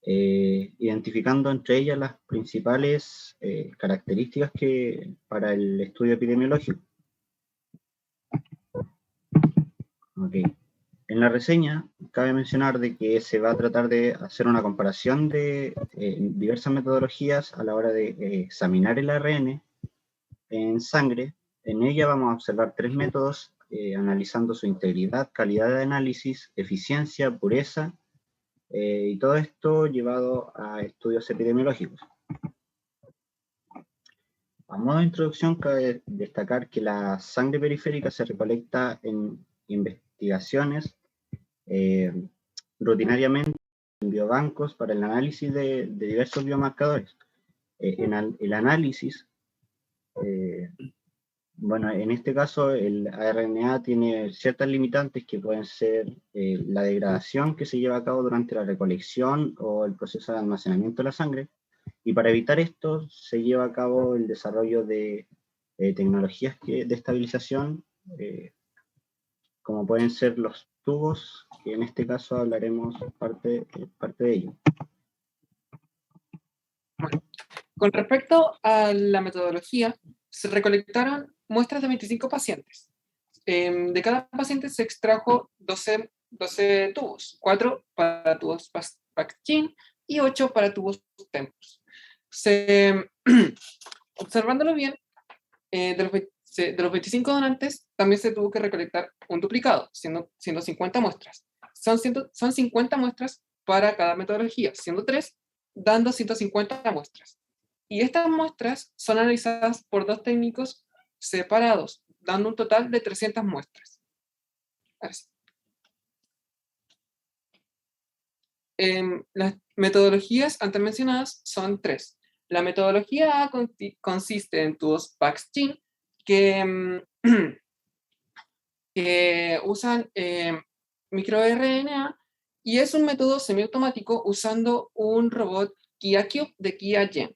identificando entre ellas las principales características para el estudio epidemiológico. Okay. En la reseña cabe mencionar de que se va a tratar de hacer una comparación de diversas metodologías a la hora de examinar el ARN en sangre. En ella vamos a observar 3 métodos analizando su integridad, calidad de análisis, eficiencia, pureza, y todo esto llevado a estudios epidemiológicos. A modo de introducción, cabe destacar que la sangre periférica se recolecta en investigaciones rutinariamente en biobancos para el análisis de diversos biomarcadores. El análisis, bueno, en este caso el RNA tiene ciertas limitantes que pueden ser la degradación que se lleva a cabo durante la recolección o el proceso de almacenamiento de la sangre, y para evitar esto se lleva a cabo el desarrollo de tecnologías de estabilización, como pueden ser los tubos, que en este caso hablaremos parte de ello. Con respecto a la metodología, se recolectaron muestras de 25 pacientes. De cada paciente se extrajo 12 tubos, 4 para tubos Packin y 8 para tubos Tempus. Observándolo bien, de los 25 donantes también se tuvo que recolectar un duplicado, siendo 50 muestras. Son 50 muestras para cada metodología, siendo 3, dando 150 muestras. Y estas muestras son analizadas por 2 técnicos separados, dando un total de 300 muestras. Las metodologías antes mencionadas son 3. La metodología A consiste en tubos Packin que usan microRNA, y es un método semiautomático usando un robot KiaCube de KiaGen.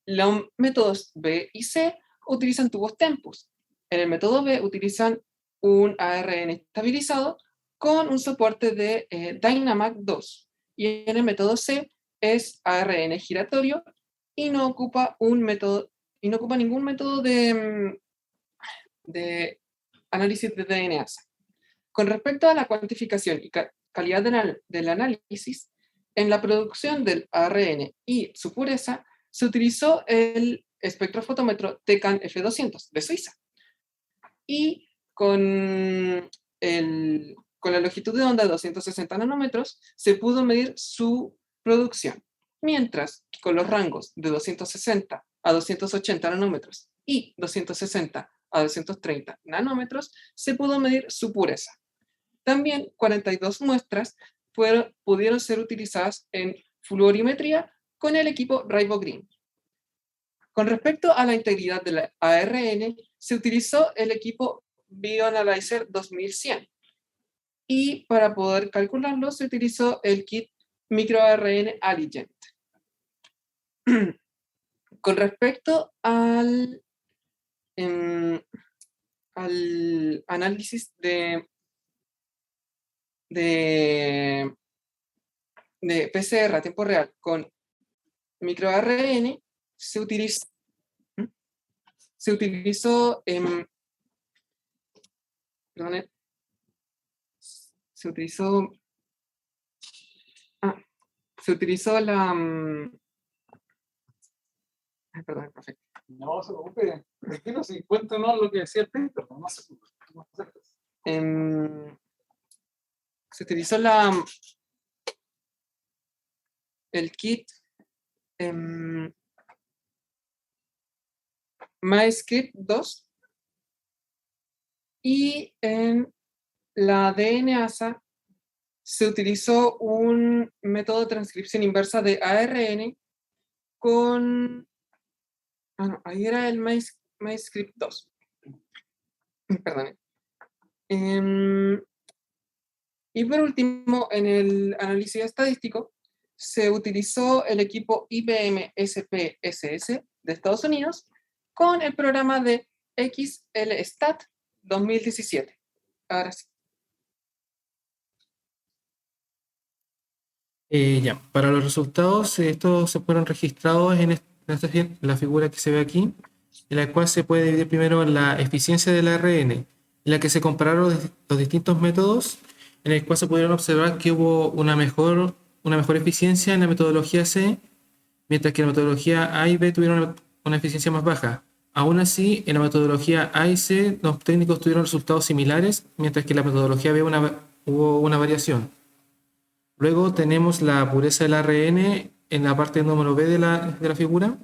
Los métodos B y C utilizan tubos Tempus. En el método B utilizan un ARN estabilizado con un soporte de Dynamac 2. Y en el método C es ARN giratorio y no ocupa ningún método de análisis de DNA. Con respecto a la cuantificación y calidad del análisis, en la producción del ARN y su pureza, se utilizó el espectrofotómetro Tecan F200 de Suiza. Y con la longitud de onda de 260 nanómetros se pudo medir su producción. Mientras que con los rangos de 260 a 280 nanómetros y 260 a 230 nanómetros se pudo medir su pureza. También 42 muestras pudieron ser utilizadas en fluorimetría con el equipo RiboGreen. Con respecto a la integridad del ARN, se utilizó el equipo BioAnalyzer 2100. Y para poder calcularlo, se utilizó el kit MicroARN Aligent. Con respecto al análisis de PCR a tiempo real con microARN, se utilizó la perdón, profe. No se preocupe, tranquilo, si cuéntanos lo que decía el paper, no se preocupe. Se utilizó el kit MyScript 2, y en la DNASA se utilizó un método de transcripción inversa de ARN con... no, ahí era el MyScript 2. Perdón. Y por último, en el análisis estadístico, se utilizó el equipo IBM SPSS de Estados Unidos con el programa de XLStat 2017. Ahora sí. Ya, para los resultados, estos se fueron registrados en la figura que se ve aquí, en la cual se puede dividir primero en la eficiencia del ARN, en la que se compararon los distintos métodos, en el cual se pudieron observar que hubo una mejor eficiencia en la metodología C, mientras que en la metodología A y B tuvieron una eficiencia más baja. Aún así, en la metodología A y C, los técnicos tuvieron resultados similares, mientras que en la metodología B hubo una variación. Luego tenemos la pureza del ARN en la parte número B de la figura,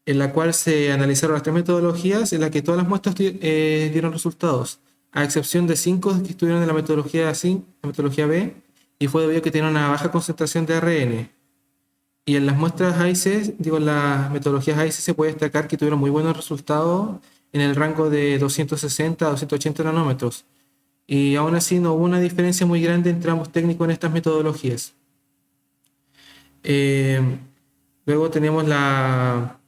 en la cual se analizaron las tres metodologías en la que todas las muestras dieron resultados, a excepción de 5 que estuvieron en la metodología C, la metodología B, y fue debido a que tenían una baja concentración de ARN. Y en las muestras A y C, en las metodologías A y C se puede destacar que tuvieron muy buenos resultados en el rango de 260 a 280 nanómetros. Y aún así no hubo una diferencia muy grande entre ambos técnicos en estas metodologías. Luego tenemos la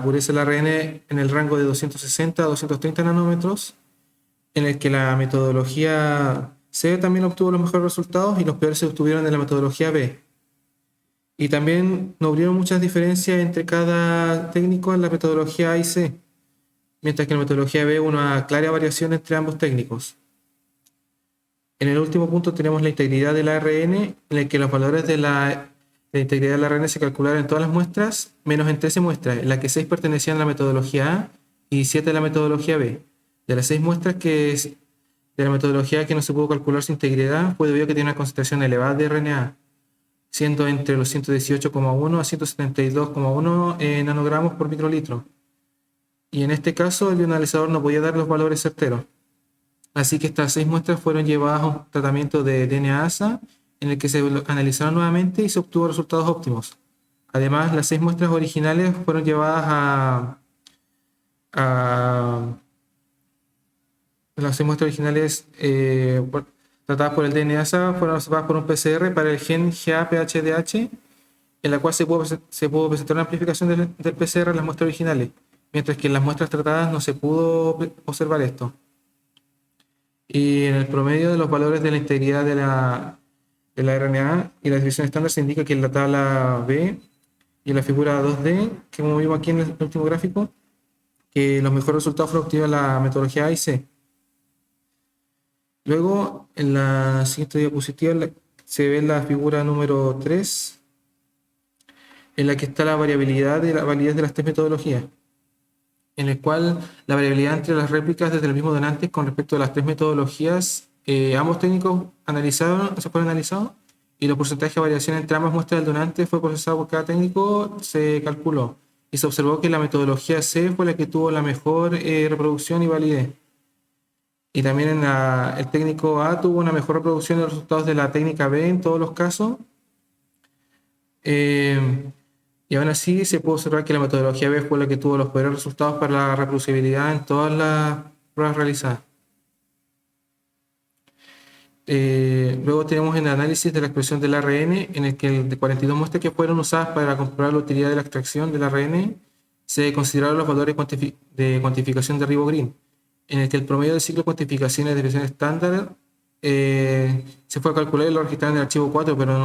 pureza del ARN en el rango de 260 a 230 nanómetros, en el que la metodología C también obtuvo los mejores resultados y los peores se obtuvieron en la metodología B. Y también no hubieron muchas diferencias entre cada técnico en la metodología A y C, mientras que en la metodología B hubo una clara variación entre ambos técnicos. En el último punto tenemos la integridad del ARN, en el que los valores de la integridad del ARN se calcularon en todas las muestras, menos en 13 muestras, en las que 6 pertenecían a la metodología A y 7 a la metodología B. De las 6 muestras de la metodología que no se pudo calcular su integridad, fue debido a que tiene una concentración elevada de RNA, siendo entre los 118,1 a 172,1 nanogramos por microlitro. Y en este caso, el bioanalizador no podía dar los valores certeros. Así que estas 6 muestras fueron llevadas a un tratamiento de DNA-ASA, en el que se analizaron nuevamente y se obtuvo resultados óptimos. Además, las 6 muestras originales fueron llevadas las 6 muestras originales tratadas por el DNA-ASA fueron observadas por un PCR para el gen GAPHDH, en la cual se pudo presentar una amplificación del PCR en las muestras originales, mientras que en las muestras tratadas no se pudo observar esto. Y en el promedio de los valores de la integridad de la RNA y la desviación estándar se indica que en la tabla B y en la figura 2D, que como vimos aquí en el último gráfico, que los mejores resultados fueron obtenidos en la metodología A y C. Luego, en la siguiente diapositiva se ve la figura número 3, en la que está la variabilidad de la validez de las tres metodologías, en el cual la variabilidad entre las réplicas desde el mismo donante con respecto a las tres metodologías, ambos técnicos se fueron analizados y los porcentajes de variación entre ambas muestras del donante fue procesado por cada técnico, se calculó y se observó que la metodología C fue la que tuvo la mejor reproducción y validez. Y también el técnico A tuvo una mejor reproducción de los resultados de la técnica B en todos los casos. Y aún así se pudo observar que la metodología B fue la que tuvo los peores resultados para la reproducibilidad en todas las pruebas realizadas. Luego tenemos el análisis de la expresión del ARN, en el que de 42 muestras que fueron usadas para comprobar la utilidad de la extracción del ARN, se consideraron los valores de cuantificación de RiboGreen, en el que el promedio del ciclo de cuantificación de desviación estándar se fue a calcular y lo registraron en el archivo 4, pero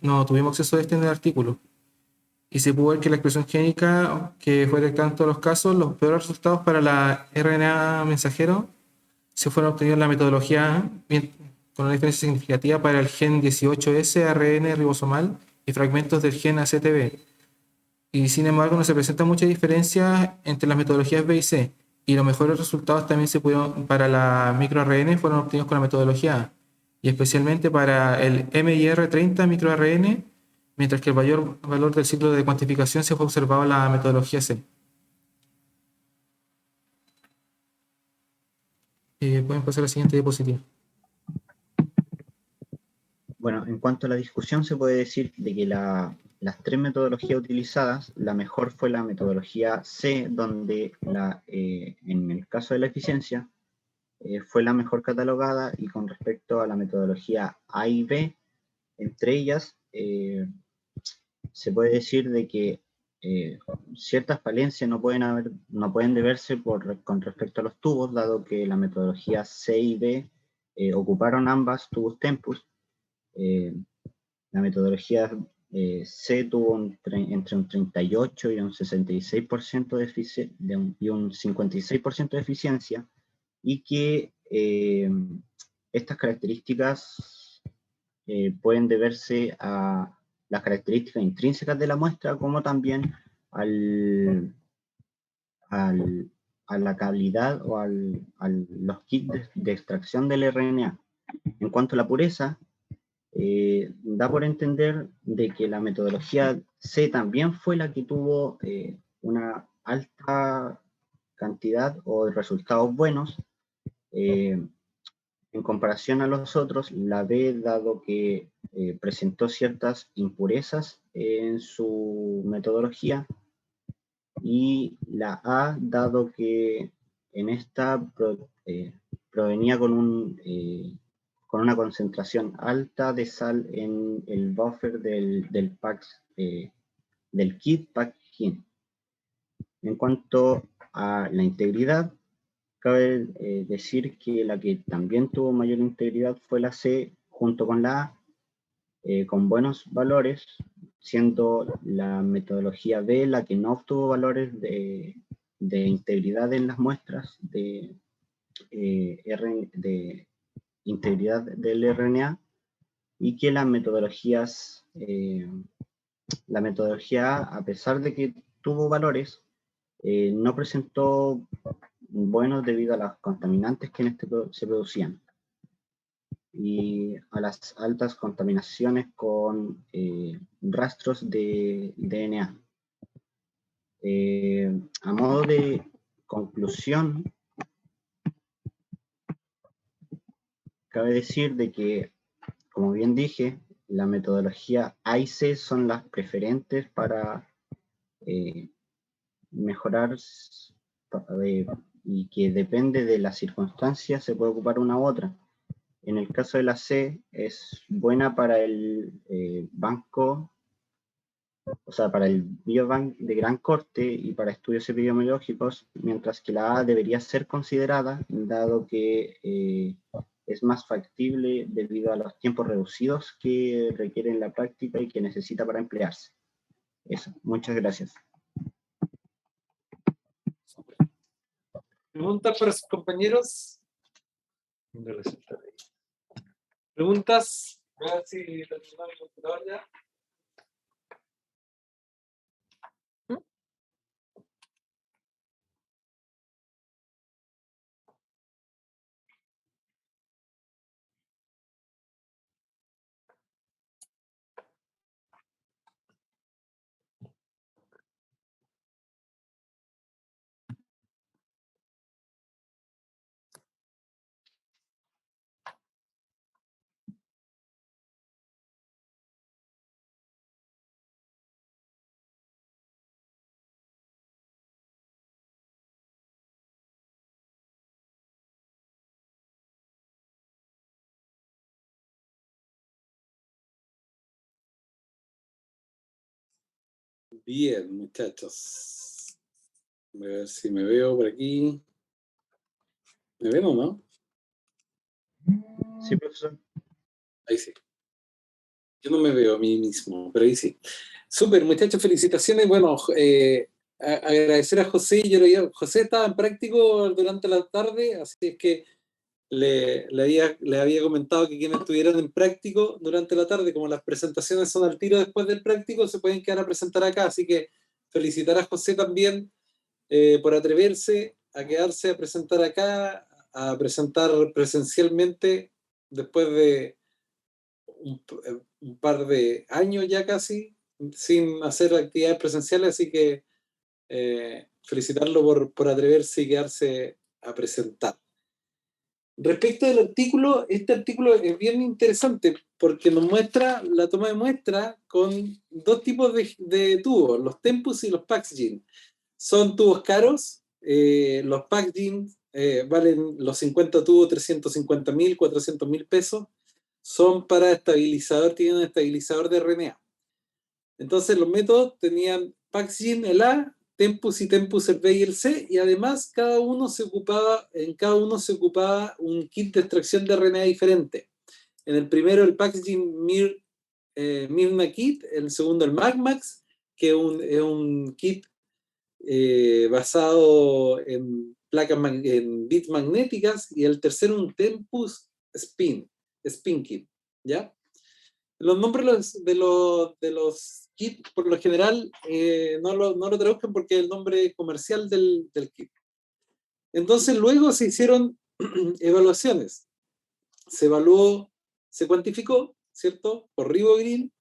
no tuvimos acceso a este en el artículo. Y se pudo ver que la expresión génica, que fue detectada en todos los casos, los peores resultados para la RNA mensajero se fueron obtenidos en la metodología A, con una diferencia significativa para el gen 18S, ARN ribosomal y fragmentos del gen ACTB. Y sin embargo, no se presenta mucha diferencia entre las metodologías B y C, y los mejores resultados también para la microARN fueron obtenidos con la metodología A, y especialmente para el MIR30 microARN, mientras que el mayor valor del ciclo de cuantificación se fue observado en la metodología C. Pueden pasar a la siguiente diapositiva. Bueno, en cuanto a la discusión, se puede decir de que las tres metodologías utilizadas, la mejor fue la metodología C, donde en el caso de la eficiencia fue la mejor catalogada, y con respecto a la metodología A y B, entre ellas se puede decir de que ciertas falencias no pueden deberse con respecto a los tubos, dado que la metodología C y B ocuparon ambas tubos Tempus, la metodología C tuvo entre un 38 y un 66% y un 56% de eficiencia, y que estas características pueden deberse a las características intrínsecas de la muestra, como también a la calidad o a los kits de extracción del RNA. En cuanto a la pureza, da por entender de que la metodología C también fue la que tuvo una alta cantidad o resultados buenos. En comparación a los otros, la B, dado que presentó ciertas impurezas en su metodología, y la A, dado que en esta provenía con una concentración alta de sal en el buffer del kit packaging. En cuanto a la integridad, cabe decir que la que también tuvo mayor integridad fue la C, junto con la A, con buenos valores, siendo la metodología B la que no obtuvo valores de integridad en las muestras de integridad del RNA, y que la metodología A, a pesar de que tuvo valores, no presentó buenos debido a las contaminantes que se producían y a las altas contaminaciones con rastros de DNA. A modo de conclusión, cabe decir de que, como bien dije, la metodología A y C son las preferentes para mejorar, y que depende de las circunstancias se puede ocupar una u otra. En el caso de la C, es buena para el banco, o sea, para el biobank de gran corte y para estudios epidemiológicos, mientras que la A debería ser considerada, dado que es más factible debido a los tiempos reducidos que requiere la práctica y que necesita para emplearse. Eso, muchas gracias. ¿Preguntas para sus compañeros? ¿Preguntas? A ver si terminamos el computador ya. Bien, muchachos. A ver si me veo por aquí. ¿Me ven o no? Sí, profesor. Ahí sí. Yo no me veo a mí mismo, pero ahí sí. Súper, muchachos, felicitaciones. Bueno, agradecer a José. José estaba en práctico durante la tarde, así es que le había comentado que quienes estuvieran en práctico durante la tarde, como las presentaciones son al tiro después del práctico, se pueden quedar a presentar acá. Así que felicitar a José también por atreverse a quedarse a presentar acá, a presentar presencialmente después de un par de años ya casi sin hacer actividades presenciales, así que felicitarlo por atreverse y quedarse a presentar. Respecto del artículo, este artículo es bien interesante porque nos muestra la toma de muestra con dos tipos de tubos, los Tempus y los Paxgene. Son tubos caros, los Paxgene valen los 50 tubos 350.000, 400.000 pesos. Son para estabilizador, tienen un estabilizador de RNA. Entonces los métodos tenían Paxgene el A, Tempus y Tempus el B y el C, y además en cada uno se ocupaba un kit de extracción de RNA diferente. En el primero el Packaging Myrna Kit, el segundo el MagMax, que es un kit basado en en bits magnéticas, y el tercero un Tempus Spin Kit, ¿ya? Los nombres de los kits, por lo general, no lo traduzcan porque es el nombre comercial del kit. Entonces, luego se hicieron evaluaciones. Se evaluó, se cuantificó, ¿cierto? Por Rivo Green,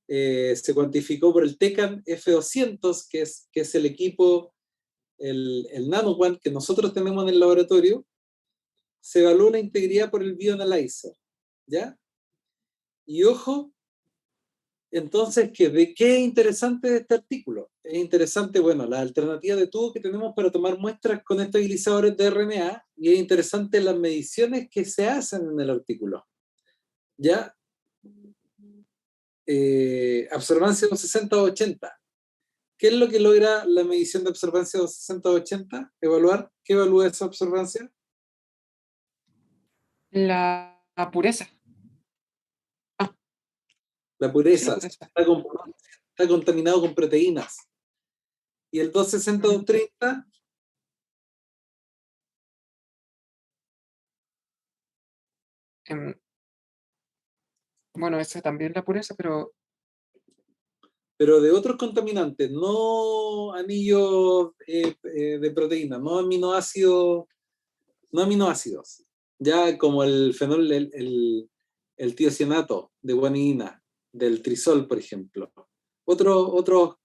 se cuantificó por el Tecan F200, que es el equipo, el NanoQuant que nosotros tenemos en el laboratorio. Se evaluó la integridad por el Bioanalyzer, ¿ya? Y ojo, entonces, ¿qué es interesante de este artículo? Es interesante, bueno, la alternativa de tubo que tenemos para tomar muestras con estabilizadores de RNA, y es interesante las mediciones que se hacen en el artículo, ¿ya? Absorbancia de 60-80. ¿Qué es lo que logra la medición de absorbancia de 60-80? ¿Evaluar? ¿Qué evalúa esa absorbancia? La pureza. La Sí, pureza. la pureza. Está contaminado con proteínas. ¿Y el 260-230? Bueno, esa también la pureza, pero Pero de otros contaminantes, no anillos de proteína, no aminoácidos, ya como el fenol, el tiocianato de guanina, del trisol, por ejemplo. Otros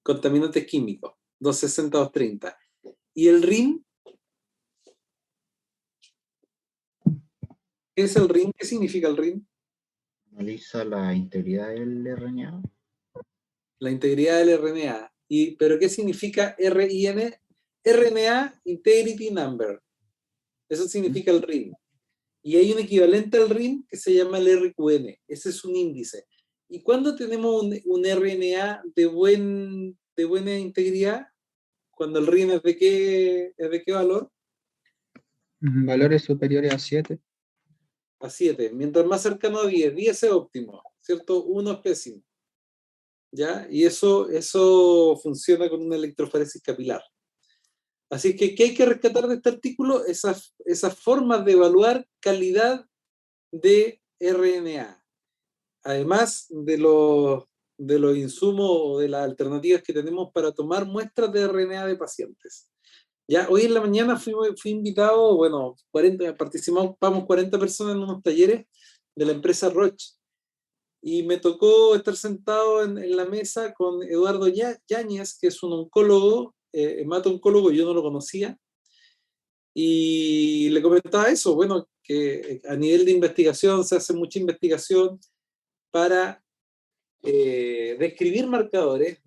contaminantes químicos, 260-230. ¿Y el RIN? ¿Qué es el RIN? ¿Qué significa el RIN? Analiza la integridad del RNA. La integridad del RNA. ¿Pero qué significa RIN? RNA Integrity Number. Eso significa el RIN. Y hay un equivalente al RIN que se llama el RQN. Ese es un índice. ¿Y cuándo tenemos un RNA de buena integridad? Cuando el RIN es de qué valor? Valores superiores a 7. A 7. Mientras más cercano a 10. 10 es óptimo, ¿cierto? 1 es pésimo. ¿Ya? Y eso funciona con una electroforesis capilar. Así que, ¿qué hay que rescatar de este artículo? Esas formas de evaluar calidad de RNA. Además de los insumos o de las alternativas que tenemos para tomar muestras de RNA de pacientes. Ya hoy en la mañana fui invitado, bueno, participamos 40 personas en unos talleres de la empresa Roche. Y me tocó estar sentado en la mesa con Eduardo Yáñez, que es un oncólogo, hemato-oncólogo, yo no lo conocía, y le comentaba eso, bueno, que a nivel de investigación se hace mucha investigación para describir marcadores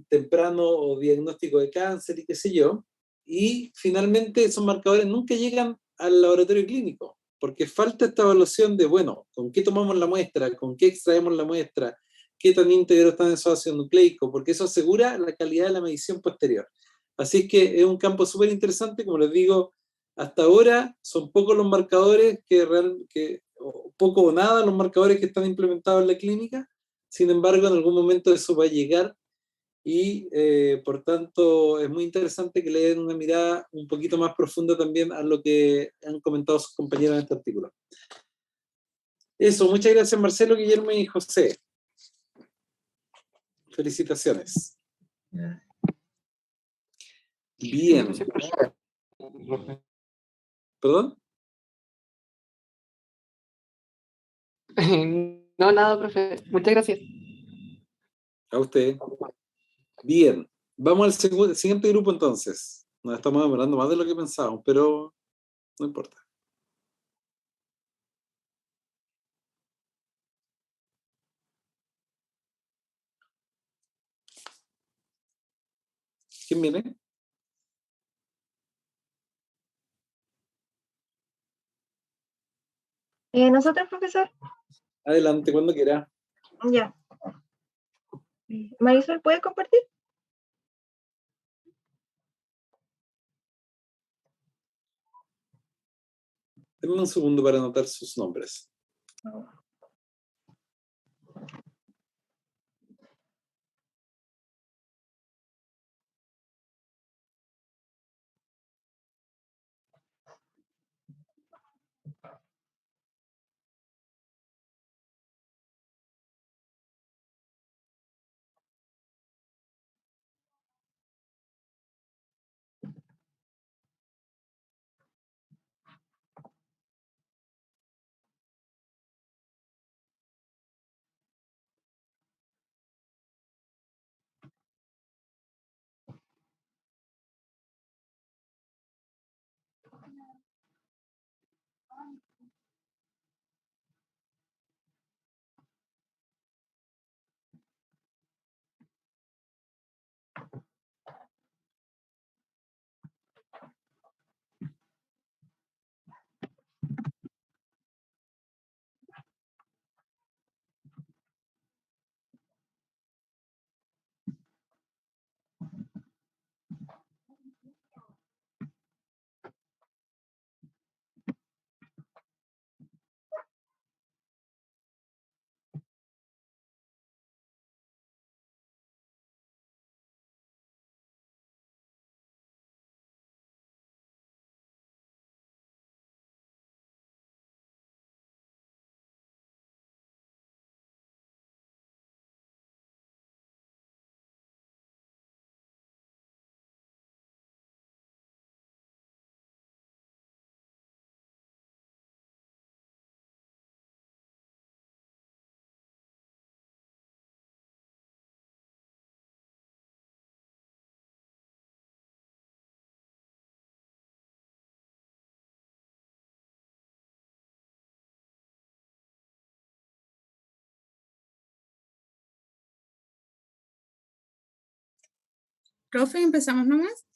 temprano o diagnóstico de cáncer y qué sé yo, y finalmente esos marcadores nunca llegan al laboratorio clínico, porque falta esta evaluación de, bueno, ¿con qué tomamos la muestra? ¿Con qué extraemos la muestra? ¿Qué tan íntegro están esos ácidos nucleicos? Porque eso asegura la calidad de la medición posterior. Así es que es un campo súper interesante, como les digo, hasta ahora son pocos los marcadores poco o nada los marcadores que están implementados en la clínica. Sin embargo, en algún momento eso va a llegar y por tanto es muy interesante que le den una mirada un poquito más profunda también a lo que han comentado sus compañeros en este artículo. Eso, muchas gracias Marcelo, Guillermo y José. Felicitaciones. Bien. ¿Perdón? no, nada, profe. Muchas gracias. A usted. Bien. Vamos al siguiente grupo entonces. Nos estamos demorando más de lo que pensábamos, pero no importa. ¿Quién viene? Nosotros, profesor, Adelante, cuando quiera. ya. Marisol, ¿puede compartir? Denme un segundo para anotar sus nombres. Profe, empezamos nomás.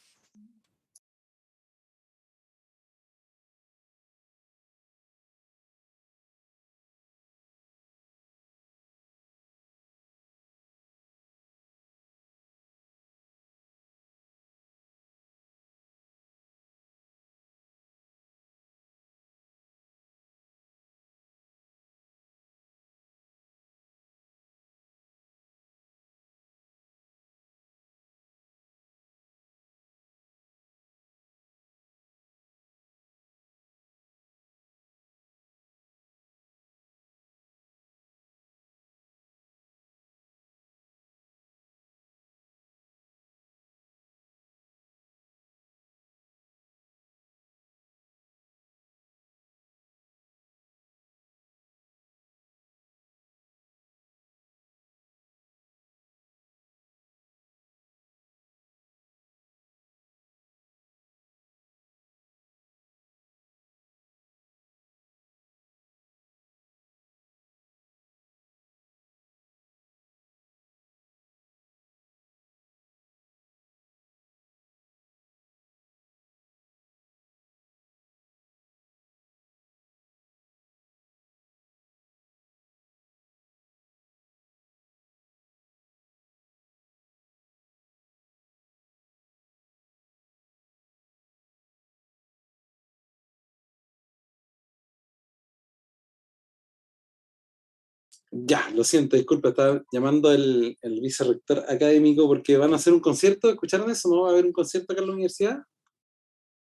Ya, lo siento, disculpa, estaba llamando el vicerrector académico porque van a hacer un concierto. ¿Escucharon eso? ¿No va a haber un concierto acá en la universidad?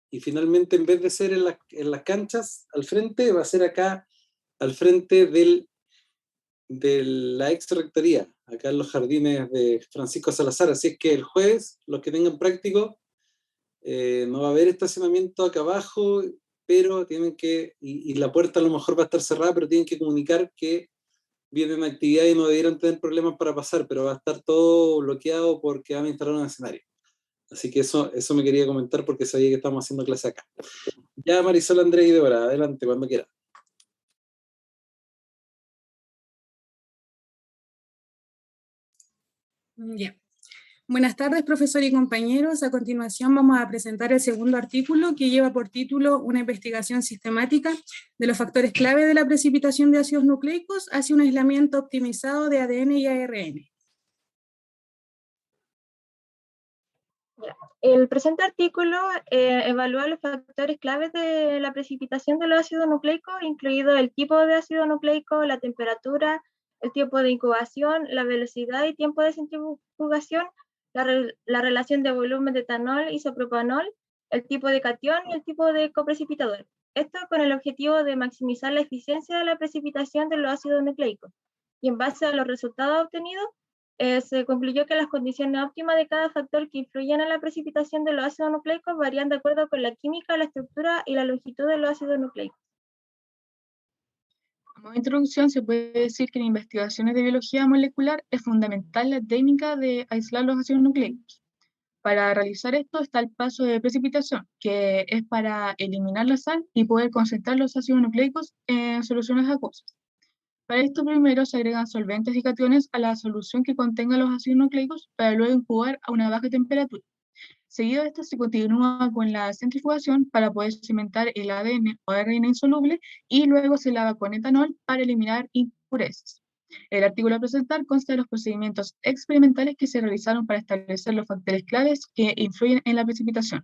Y finalmente, en vez de ser en las canchas al frente, va a ser acá al frente de la ex rectoría, acá en los jardines de Francisco Salazar. Así es que el jueves, los que tengan práctico, no va a haber estacionamiento acá abajo, pero tienen que, y la puerta a lo mejor va a estar cerrada, pero tienen que comunicar que vienen actividad y no debieran tener problemas para pasar, pero va a estar todo bloqueado porque van a instalar un escenario. Así que eso me quería comentar porque sabía que estamos haciendo clase acá. Ya, Marisol, Andrés y Débora, adelante, cuando quieran. Ya. Buenas tardes, profesor y compañeros. A continuación vamos a presentar el segundo artículo que lleva por título Una investigación sistemática de los factores clave de la precipitación de ácidos nucleicos hacia un aislamiento optimizado de ADN y ARN. El presente artículo evalúa los factores claves de la precipitación de los ácidos nucleicos, incluido el tipo de ácido nucleico, la temperatura, el tiempo de incubación, la velocidad y tiempo de centrifugación, la relación de volumen de etanol isopropanol, el tipo de catión y el tipo de coprecipitador. Esto con el objetivo de maximizar la eficiencia de la precipitación de los ácidos nucleicos. Y en base a los resultados obtenidos, se concluyó que las condiciones óptimas de cada factor que influyen en la precipitación de los ácidos nucleicos varían de acuerdo con la química, la estructura y la longitud de los ácidos nucleicos. Como introducción, se puede decir que en investigaciones de biología molecular es fundamental la técnica de aislar los ácidos nucleicos. Para realizar esto está el paso de precipitación, que es para eliminar la sal y poder concentrar los ácidos nucleicos en soluciones acuosas. Para esto primero se agregan solventes y cationes a la solución que contenga los ácidos nucleicos para luego incubar a una baja temperatura. Seguido de esto se continúa con la centrifugación para poder cimentar el ADN o ARN insoluble y luego se lava con etanol para eliminar impurezas. El artículo a presentar consta de los procedimientos experimentales que se realizaron para establecer los factores claves que influyen en la precipitación.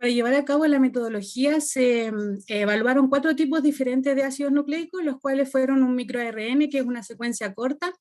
Para llevar a cabo la metodología se evaluaron 4 tipos diferentes de ácidos nucleicos, los cuales fueron un microARN, que es una secuencia corta,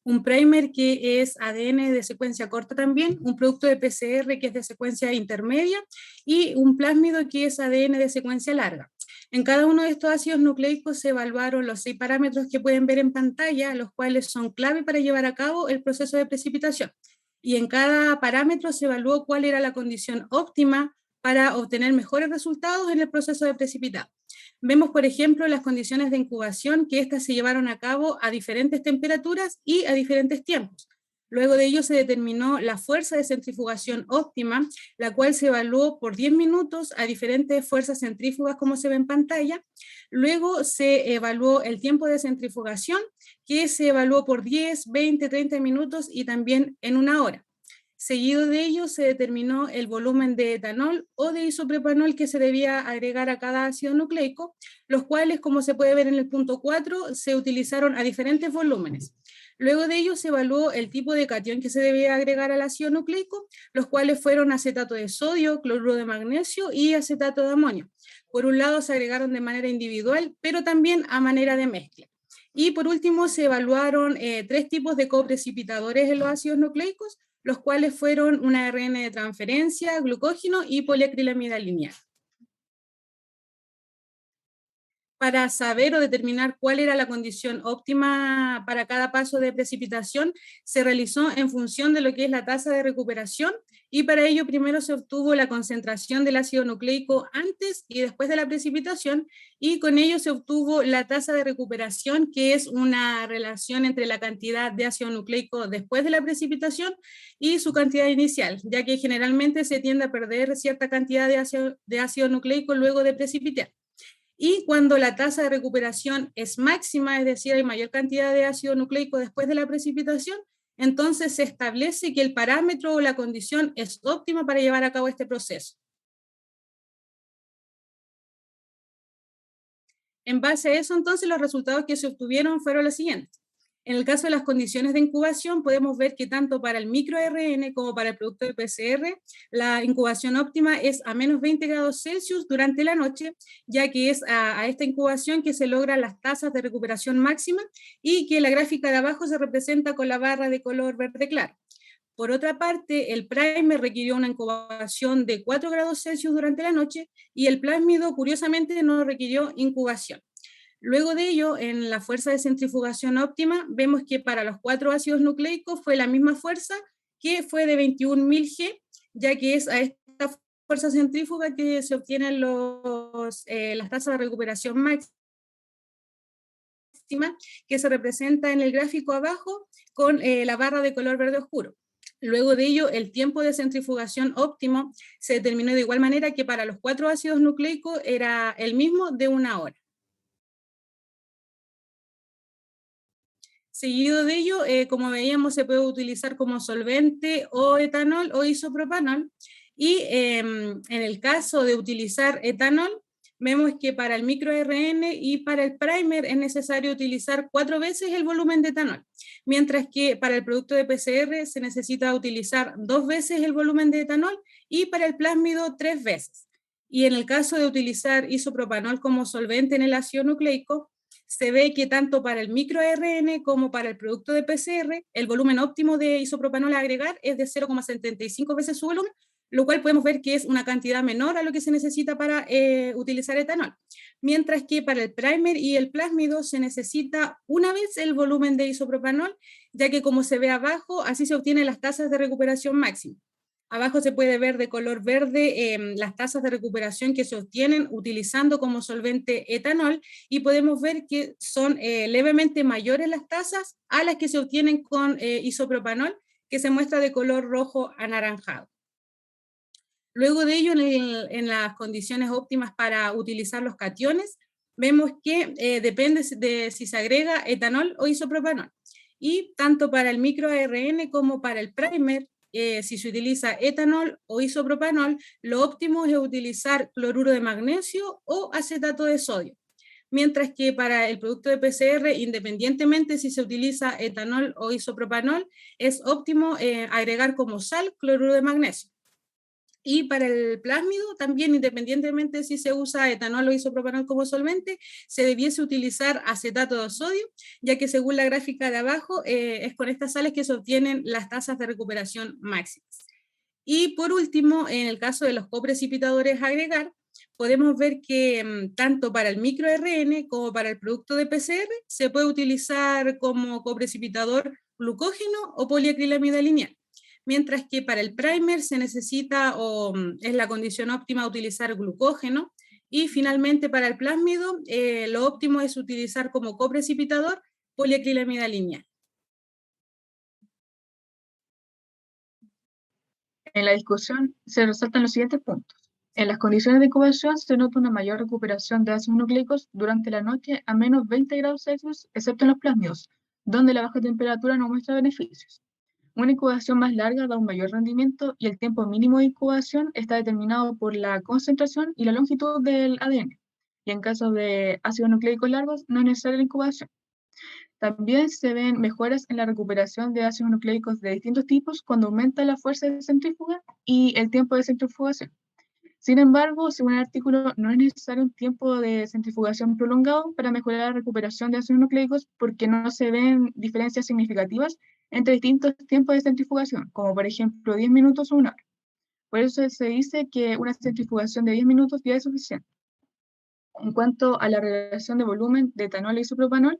un primer, que es ADN de secuencia corta también, un producto de PCR, que es de secuencia intermedia, y un plásmido, que es ADN de secuencia larga. En cada uno de estos ácidos nucleicos se evaluaron los 6 parámetros que pueden ver en pantalla, los cuales son clave para llevar a cabo el proceso de precipitación. Y en cada parámetro se evaluó cuál era la condición óptima para obtener mejores resultados en el proceso de precipitado. Vemos, por ejemplo, las condiciones de incubación, que estas se llevaron a cabo a diferentes temperaturas y a diferentes tiempos. Luego de ello se determinó la fuerza de centrifugación óptima, la cual se evaluó por 10 minutos a diferentes fuerzas centrífugas, como se ve en pantalla. Luego se evaluó el tiempo de centrifugación, que se evaluó por 10, 20, 30 minutos y también en 1 hora. Seguido de ello se determinó el volumen de etanol o de isopropanol que se debía agregar a cada ácido nucleico, los cuales, como se puede ver en el punto 4, se utilizaron a diferentes volúmenes. Luego de ello se evaluó el tipo de catión que se debía agregar al ácido nucleico, los cuales fueron acetato de sodio, cloruro de magnesio y acetato de amonio. Por un lado se agregaron de manera individual, pero también a manera de mezcla. Y por último se evaluaron 3 tipos de coprecipitadores en los ácidos nucleicos, los cuales fueron un ARN de transferencia, glucógeno y poliacrilamida lineal. Para saber o determinar cuál era la condición óptima para cada paso de precipitación, se realizó en función de lo que es la tasa de recuperación, y para ello primero se obtuvo la concentración del ácido nucleico antes y después de la precipitación, y con ello se obtuvo la tasa de recuperación, que es una relación entre la cantidad de ácido nucleico después de la precipitación y su cantidad inicial, ya que generalmente se tiende a perder cierta cantidad de ácido nucleico luego de precipitar. Y cuando la tasa de recuperación es máxima, es decir, hay mayor cantidad de ácido nucleico después de la precipitación, entonces se establece que el parámetro o la condición es óptima para llevar a cabo este proceso. En base a eso, entonces, los resultados que se obtuvieron fueron los siguientes. En el caso de las condiciones de incubación, podemos ver que tanto para el microARN como para el producto de PCR, la incubación óptima es a menos 20 grados Celsius durante la noche, ya que es a esta incubación que se logran las tasas de recuperación máxima, y que la gráfica de abajo se representa con la barra de color verde claro. Por otra parte, el primer requirió una incubación de 4 grados Celsius durante la noche, y el plásmido, curiosamente, no requirió incubación. Luego de ello, en la fuerza de centrifugación óptima, vemos que para los 4 ácidos nucleicos fue la misma fuerza, que fue de 21.000 G, ya que es a esta fuerza centrífuga que se obtienen las tasas de recuperación máxima, que se representa en el gráfico abajo con la barra de color verde oscuro. Luego de ello, el tiempo de centrifugación óptimo se determinó de igual manera que para los 4 ácidos nucleicos era el mismo, de 1 hora. Seguido de ello, como veíamos, se puede utilizar como solvente o etanol o isopropanol, y en el caso de utilizar etanol, vemos que para el microRN y para el primer es necesario utilizar 4 veces el volumen de etanol, mientras que para el producto de PCR se necesita utilizar 2 veces el volumen de etanol y para el plásmido 3 veces. Y en el caso de utilizar isopropanol como solvente en el ácido nucleico, se ve que tanto para el microRN como para el producto de PCR, el volumen óptimo de isopropanol a agregar es de 0,75 veces su volumen, lo cual podemos ver que es una cantidad menor a lo que se necesita para utilizar etanol. Mientras que para el primer y el plásmido se necesita una vez el volumen de isopropanol, ya que como se ve abajo, así se obtienen las tasas de recuperación máxima. Abajo se puede ver de color verde las tasas de recuperación que se obtienen utilizando como solvente etanol y podemos ver que son levemente mayores las tasas a las que se obtienen con isopropanol, que se muestra de color rojo anaranjado. Luego de ello, en las condiciones óptimas para utilizar los cationes, vemos que depende de si se agrega etanol o isopropanol. Y tanto para el microARN como para el primer, si se utiliza etanol o isopropanol, lo óptimo es utilizar cloruro de magnesio o acetato de sodio. Mientras que para el producto de PCR, independientemente si se utiliza etanol o isopropanol, es óptimo agregar como sal cloruro de magnesio. Y para el plásmido, también independientemente si se usa etanol o isopropanol como solvente, se debiese utilizar acetato de sodio, ya que según la gráfica de abajo, es con estas sales que se obtienen las tasas de recuperación máximas. Y por último, en el caso de los coprecipitadores a agregar, podemos ver que tanto para el microRN como para el producto de PCR se puede utilizar como coprecipitador glucógeno o poliacrilamida lineal. Mientras que para el primer se necesita es la condición óptima utilizar glucógeno, y finalmente para el plásmido lo óptimo es utilizar como coprecipitador poliacrilamida lineal. En la discusión se resaltan los siguientes puntos. En las condiciones de incubación se nota una mayor recuperación de ácidos nucleicos durante la noche a menos 20 grados Celsius, excepto en los plásmidos, donde la baja temperatura no muestra beneficios. Una incubación más larga da un mayor rendimiento y el tiempo mínimo de incubación está determinado por la concentración y la longitud del ADN. Y en caso de ácidos nucleicos largos, no es necesaria la incubación. También se ven mejoras en la recuperación de ácidos nucleicos de distintos tipos cuando aumenta la fuerza de centrífuga y el tiempo de centrifugación. Sin embargo, según el artículo, no es necesario un tiempo de centrifugación prolongado para mejorar la recuperación de ácidos nucleicos porque no se ven diferencias significativas entre distintos tiempos de centrifugación, como por ejemplo 10 minutos o 1 hora. Por eso se dice que una centrifugación de 10 minutos ya es suficiente. En cuanto a la relación de volumen de etanol e isopropanol,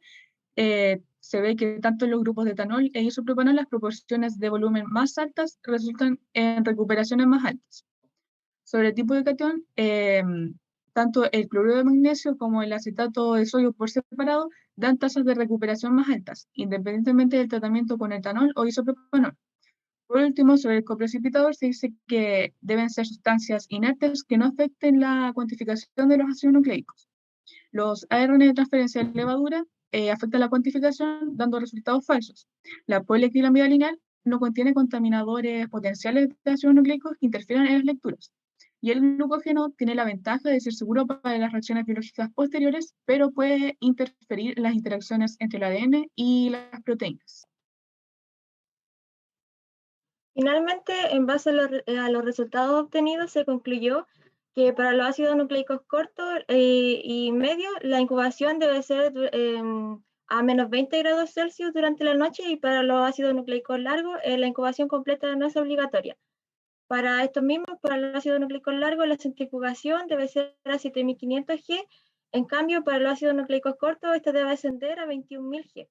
se ve que tanto en los grupos de etanol e isopropanol las proporciones de volumen más altas resultan en recuperaciones más altas. Sobre el tipo de catión, tanto el cloruro de magnesio como el acetato de sodio por separado dan tasas de recuperación más altas, independientemente del tratamiento con etanol o isopropanol. Por último, sobre el coprecipitador se dice que deben ser sustancias inertes que no afecten la cuantificación de los ácidos nucleicos. Los ARN de transferencia de levadura afectan la cuantificación dando resultados falsos. La poliacrilamida lineal no contiene contaminadores potenciales de ácidos nucleicos que interfieran en las lecturas. Y el glucógeno tiene la ventaja de ser seguro para las reacciones biológicas posteriores, pero puede interferir en las interacciones entre el ADN y las proteínas. Finalmente, en base a los resultados obtenidos, se concluyó que para los ácidos nucleicos cortos y medios, la incubación debe ser a menos 20 grados Celsius durante la noche, y para los ácidos nucleicos largos, la incubación completa no es obligatoria. Para estos mismos, para los ácidos nucleicos largos, la centrifugación debe ser a 7500 G, en cambio, para los ácidos nucleicos cortos, esta debe ascender a 21000 G.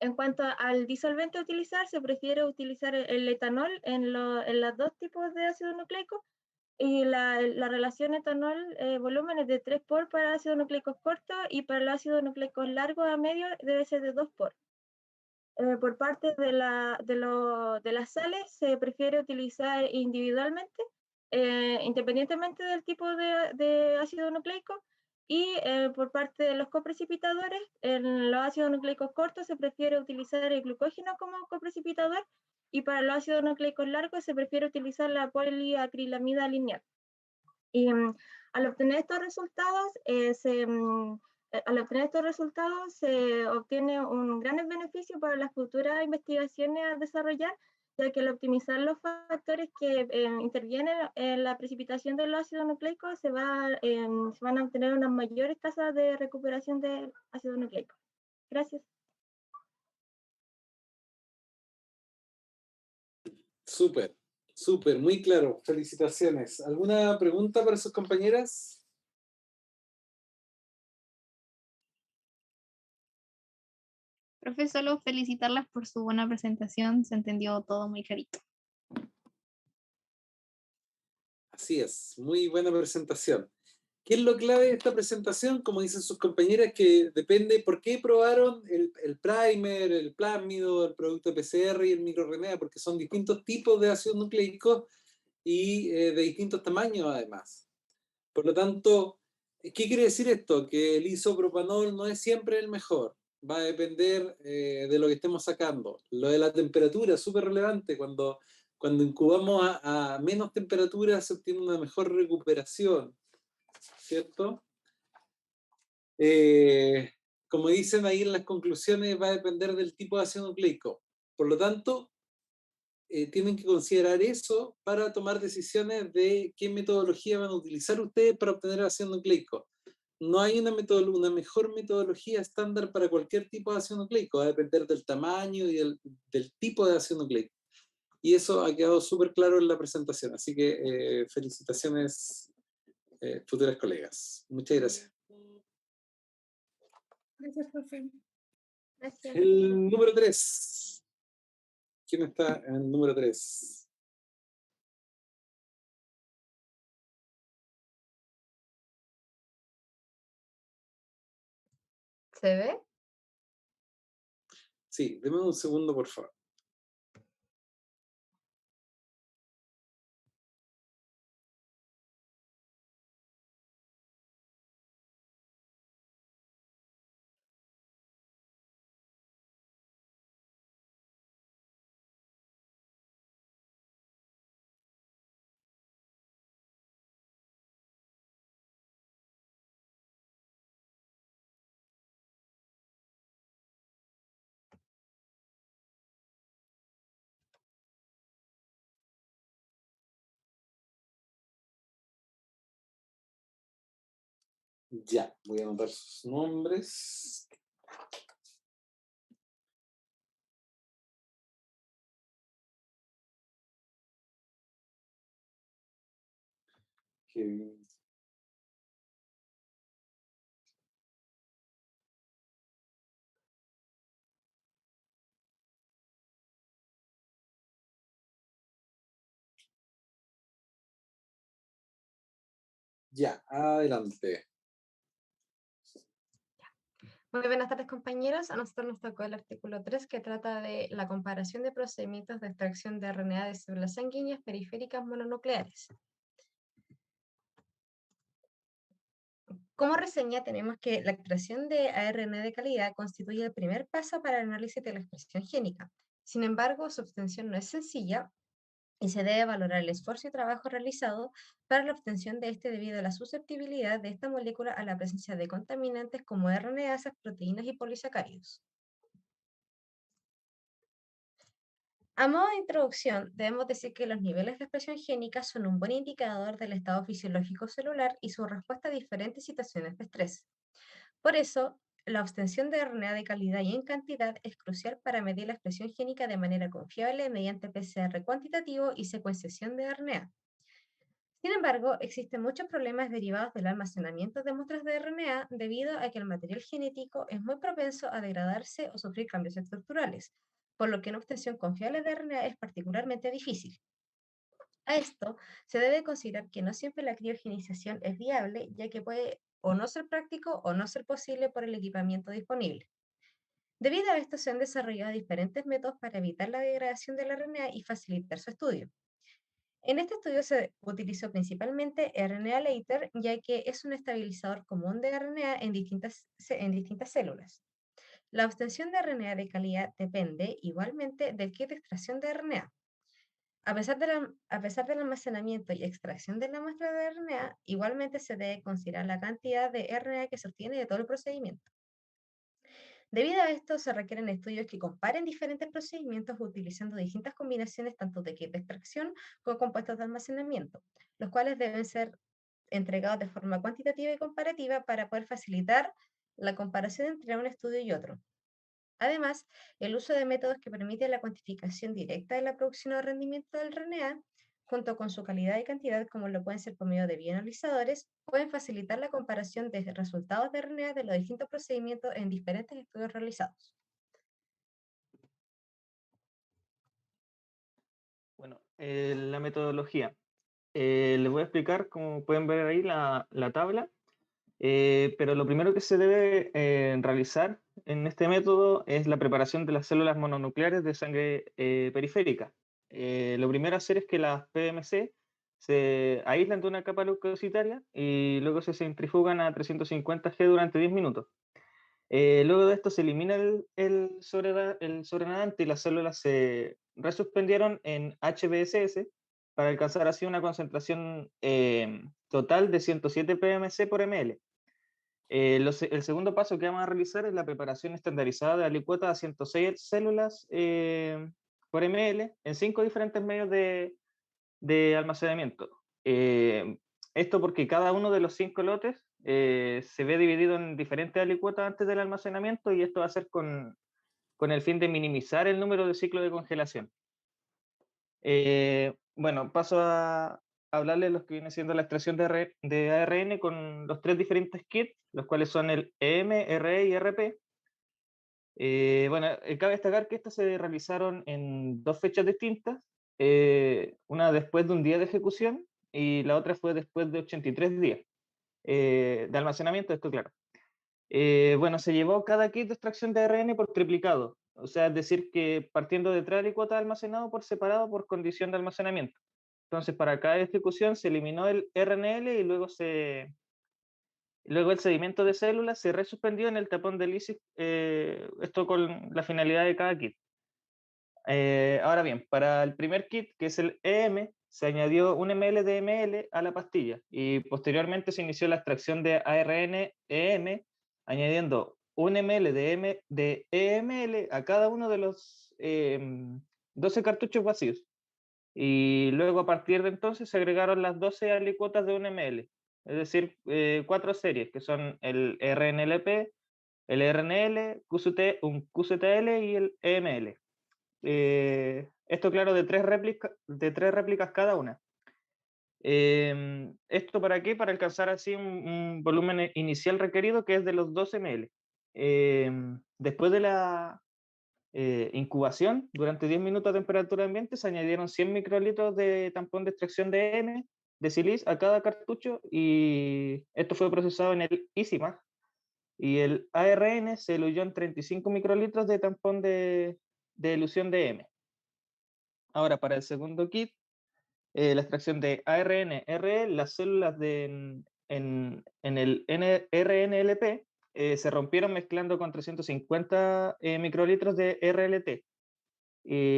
En cuanto al disolvente a utilizar, se prefiere utilizar el etanol en los dos tipos de ácidos nucleicos, y la relación etanol-volumen es de 3 por para ácidos nucleicos cortos, y para los ácidos nucleicos largos a medio debe ser de 2 por. Por parte de las sales, se prefiere utilizar individualmente, independientemente del tipo de ácido nucleico. Y por parte de los coprecipitadores, en los ácidos nucleicos cortos se prefiere utilizar el glucógeno como coprecipitador, y para los ácidos nucleicos largos se prefiere utilizar la poliacrilamida lineal. Y Al obtener estos resultados, se obtiene un gran beneficio para las futuras investigaciones a desarrollar, ya que al optimizar los factores que intervienen en la precipitación del ácido nucleico, se van a obtener unas mayores tasas de recuperación del ácido nucleico. Gracias. Súper, súper, muy claro. Felicitaciones. ¿Alguna pregunta para sus compañeras? Profe, solo felicitarlas por su buena presentación, se entendió todo muy clarito. Así es, muy buena presentación. ¿Qué es lo clave de esta presentación? Como dicen sus compañeras, que depende por qué probaron el primer, el plásmido, el producto PCR y el microRNA, porque son distintos tipos de ácidos nucleicos y de distintos tamaños además. Por lo tanto, ¿qué quiere decir esto? Que el isopropanol no es siempre el mejor. Va a depender de lo que estemos sacando. Lo de la temperatura es súper relevante. Cuando incubamos a menos temperatura se obtiene una mejor recuperación, ¿cierto? Como dicen ahí en las conclusiones, va a depender del tipo de ácido nucleico. Por lo tanto, tienen que considerar eso para tomar decisiones de qué metodología van a utilizar ustedes para obtener ácido nucleico. No hay una mejor metodología estándar para cualquier tipo de ácido nucleico, va a depender del tamaño y del tipo de ácido nucleico. Y eso ha quedado súper claro en la presentación, así que felicitaciones, futuras colegas. Muchas gracias. Gracias, profe. Gracias. El número 3. ¿Quién está en el número 3? ¿Se ve? Sí, deme un segundo, por favor. Ya, voy a anotar sus nombres. Kevin. Ya, adelante. Muy buenas tardes, compañeros. A nosotros nos tocó el artículo 3, que trata de la comparación de procedimientos de extracción de RNA de células sanguíneas periféricas mononucleares. Como reseña, tenemos que la extracción de ARN de calidad constituye el primer paso para el análisis de la expresión génica. Sin embargo, su obtención no es sencilla y se debe valorar el esfuerzo y trabajo realizado para la obtención de este debido a la susceptibilidad de esta molécula a la presencia de contaminantes como RNasas, proteínas y polisacáridos. A modo de introducción, debemos decir que los niveles de expresión génica son un buen indicador del estado fisiológico celular y su respuesta a diferentes situaciones de estrés. Por eso, la obtención de RNA de calidad y en cantidad es crucial para medir la expresión génica de manera confiable mediante PCR cuantitativo y secuenciación de RNA. Sin embargo, existen muchos problemas derivados del almacenamiento de muestras de RNA debido a que el material genético es muy propenso a degradarse o sufrir cambios estructurales, por lo que una obtención confiable de RNA es particularmente difícil. A esto se debe considerar que no siempre la criogenización es viable, ya que puede o no ser práctico o no ser posible por el equipamiento disponible. Debido a esto se han desarrollado diferentes métodos para evitar la degradación del RNA y facilitar su estudio. En este estudio se utilizó principalmente RNA Later, ya que es un estabilizador común de RNA en distintas células. La obtención de RNA de calidad depende igualmente del kit de extracción de RNA. A pesar del almacenamiento y extracción de la muestra de RNA, igualmente se debe considerar la cantidad de RNA que se obtiene de todo el procedimiento. Debido a esto, se requieren estudios que comparen diferentes procedimientos utilizando distintas combinaciones tanto de kit de extracción como compuestos de almacenamiento, los cuales deben ser entregados de forma cuantitativa y comparativa para poder facilitar la comparación entre un estudio y otro. Además, el uso de métodos que permiten la cuantificación directa de la producción o rendimiento del RNA, junto con su calidad y cantidad, como lo pueden ser por medio de bioanalizadores, pueden facilitar la comparación de resultados de RNA de los distintos procedimientos en diferentes estudios realizados. Bueno, la metodología. Les voy a explicar, como pueden ver ahí, la tabla. Pero lo primero que se debe realizar en este método es la preparación de las células mononucleares de sangre periférica. Lo primero a hacer es que las PMC se aíslan de una capa leucocitaria y luego se centrifugan a 350 G durante 10 minutos. Luego de esto se elimina el sobrenadante y las células se resuspendieron en HBSS para alcanzar así una concentración total de 107 PMC por ml. El segundo paso que vamos a realizar es la preparación estandarizada de alicuota a 106 células por ml en 5 diferentes medios de almacenamiento. Esto porque cada uno de los 5 lotes se ve dividido en diferentes alicuotas antes del almacenamiento, y esto va a ser con el fin de minimizar el número de ciclos de congelación. Bueno, paso a hablarles de lo que viene siendo la extracción de ARN con los 3 diferentes kits, los cuales son el EM, RE y RP. Bueno, cabe destacar que estas se realizaron en 2 fechas distintas, una después de un día de ejecución y la otra fue después de 83 días de almacenamiento, esto claro. Bueno, se llevó cada kit de extracción de ARN por triplicado, o sea, es decir, que partiendo de 3 alicuotas almacenado por separado por condición de almacenamiento. Entonces, para cada ejecución se eliminó el RNL y luego el sedimento de células se resuspendió en el tapón de lisis, esto con la finalidad de cada kit. Ahora bien, para el primer kit, que es el EM, se añadió 1 ml de ml a la pastilla y posteriormente se inició la extracción de ARN-EM, añadiendo 1 ml de EML a cada uno de los 12 cartuchos vacíos. Y luego a partir de entonces se agregaron las 12 alicuotas de 1 ml, es decir, 4 series, que son el RNLP, el RNL, un QCTL y el EML. Esto claro, de tres réplicas cada una. ¿Esto para qué? Para alcanzar así un volumen inicial requerido, que es de los 12 ml. Después de la incubación, durante 10 minutos a temperatura ambiente, se añadieron 100 microlitros de tampón de extracción de EM, de siliz a cada cartucho, y esto fue procesado en el EasyMag, y el ARN se diluyó en 35 microlitros de tampón de elución de EM. Ahora, para el segundo kit, la extracción de ARN-RE, las células en el RNLP se rompieron mezclando con 350 microlitros de RLT,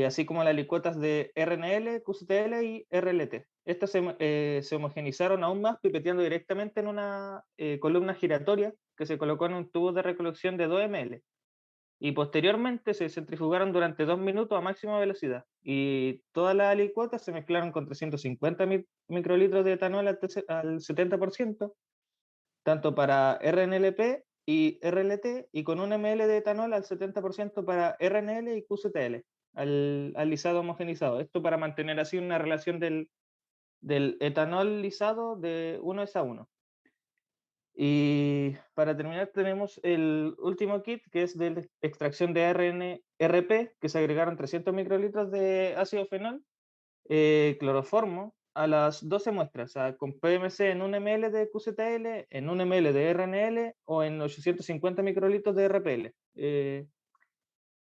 así como las licuotas de RNL, QCTL y RLT. Estas se homogenizaron aún más pipeteando directamente en una columna giratoria que se colocó en un tubo de recolección de 2 ml. Y posteriormente se centrifugaron durante 2 minutos a máxima velocidad. Y todas las alicuotas se mezclaron con 350 microlitros de etanol al 70%, tanto para RNLP y RLT, y con 1 ml de etanol al 70% para RNL y QCTL, al lisado homogenizado. Esto para mantener así una relación del etanol lisado de 1:1. Y para terminar tenemos el último kit, que es de extracción de ARN-RP, que se agregaron 300 microlitros de ácido fenol, cloroformo, a las 12 muestras, con PMC en 1 ml de QCTL, en 1 ml de RNL o en 850 microlitros de RPL.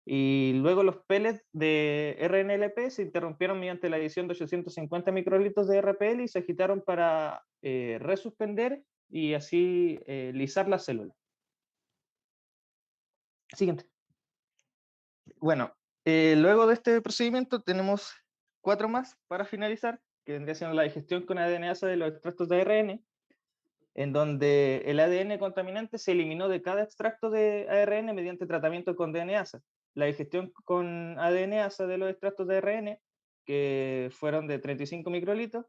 Y luego los pellets de RNLP se interrumpieron mediante la adición de 850 microlitros de RPL y se agitaron para resuspender y así lisar la célula. Siguiente. Bueno, luego de este procedimiento tenemos 4 más para finalizar, que vendría siendo la digestión con ADNasa de los extractos de ARN, en donde el ADN contaminante se eliminó de cada extracto de ARN mediante tratamiento con DNasa. La digestión con ADNasa de los extractos de ARN, que fueron de 35 microlitros,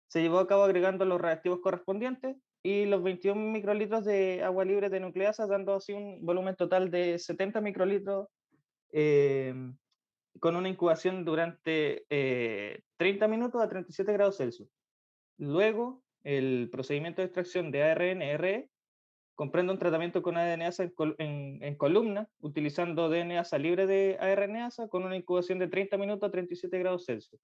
se llevó a cabo agregando los reactivos correspondientes y los 21 microlitros de agua libre de nucleasa, dando así un volumen total de 70 microlitros con una incubación durante 30 minutos a 37 grados Celsius. Luego, el procedimiento de extracción de ARN-RE comprende un tratamiento con ADNasa en columna, utilizando DNasa libre de ARNasa con una incubación de 30 minutos a 37 grados Celsius.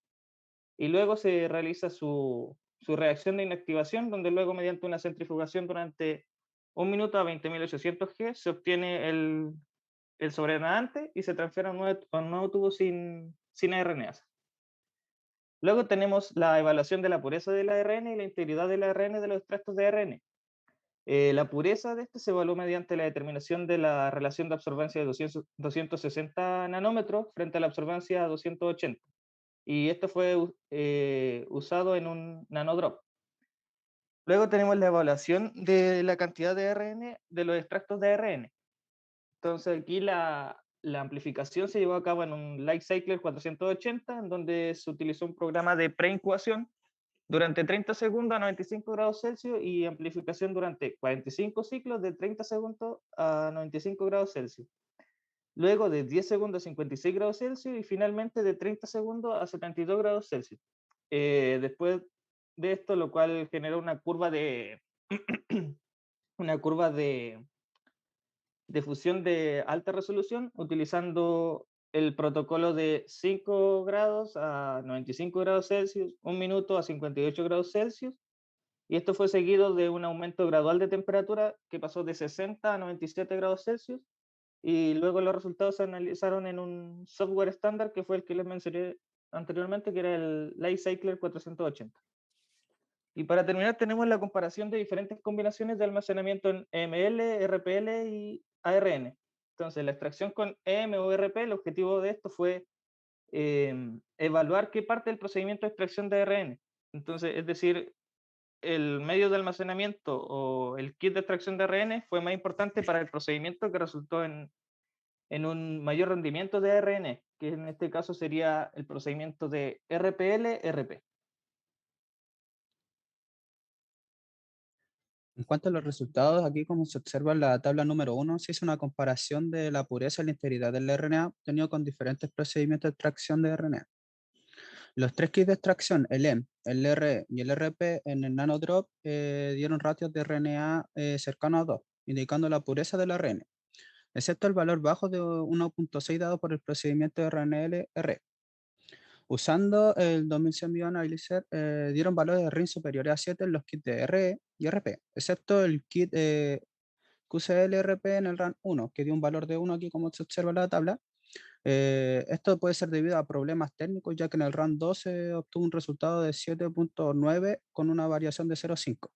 Y luego se realiza su reacción de inactivación, donde luego mediante una centrifugación durante 1 minuto a 20.800 G se obtiene el sobrenadante y se transfiere a un nuevo tubo sin ARNasa. Luego tenemos la evaluación de la pureza del ARN y la integridad del ARN de los extractos de ARN. La pureza de este se evaluó mediante la determinación de la relación de absorbancia de 260 nanómetros frente a la absorbancia a 280. Y esto fue usado en un nanodrop. Luego tenemos la evaluación de la cantidad de ARN de los extractos de ARN. Entonces aquí la amplificación se llevó a cabo en un Light Cycler 480, en donde se utilizó un programa de preincubación durante 30 segundos a 95 grados Celsius y amplificación durante 45 ciclos de 30 segundos a 95 grados Celsius. Luego de 10 segundos a 56 grados Celsius y finalmente de 30 segundos a 72 grados Celsius. Después de esto, lo cual generó una curva de fusión de alta resolución utilizando el protocolo de 5 grados a 95 grados Celsius, 1 minuto a 58 grados Celsius, y esto fue seguido de un aumento gradual de temperatura que pasó de 60 a 97 grados Celsius, y luego los resultados se analizaron en un software estándar que fue el que les mencioné anteriormente, que era el Light Cycler 480. Y para terminar tenemos la comparación de diferentes combinaciones de almacenamiento en EML, RPL y ARN. Entonces, la extracción con EM o RP, el objetivo de esto fue evaluar qué parte del procedimiento de extracción de ARN. Entonces, es decir, el medio de almacenamiento o el kit de extracción de ARN fue más importante para el procedimiento, que resultó en un mayor rendimiento de ARN, que en este caso sería el procedimiento de RPL-RP. En cuanto a los resultados, aquí como se observa en la tabla número 1, se hizo una comparación de la pureza y la integridad del RNA obtenido con diferentes procedimientos de extracción de RNA. Los 3 kits de extracción, el EM, el RE y el RP en el nanodrop dieron ratios de RNA cercanos a 2, indicando la pureza del ARN, excepto el valor bajo de 1.6 dado por el procedimiento de RNL-RE. Usando el 2100 Bioanalyzer, dieron valores de RIN superiores a 7 en los kits de RE y RP, excepto el kit QCL-RP en el RAN 1, que dio un valor de 1 aquí como se observa en la tabla. Esto puede ser debido a problemas técnicos, ya que en el RAN 2 se obtuvo un resultado de 7.9 con una variación de 0.5.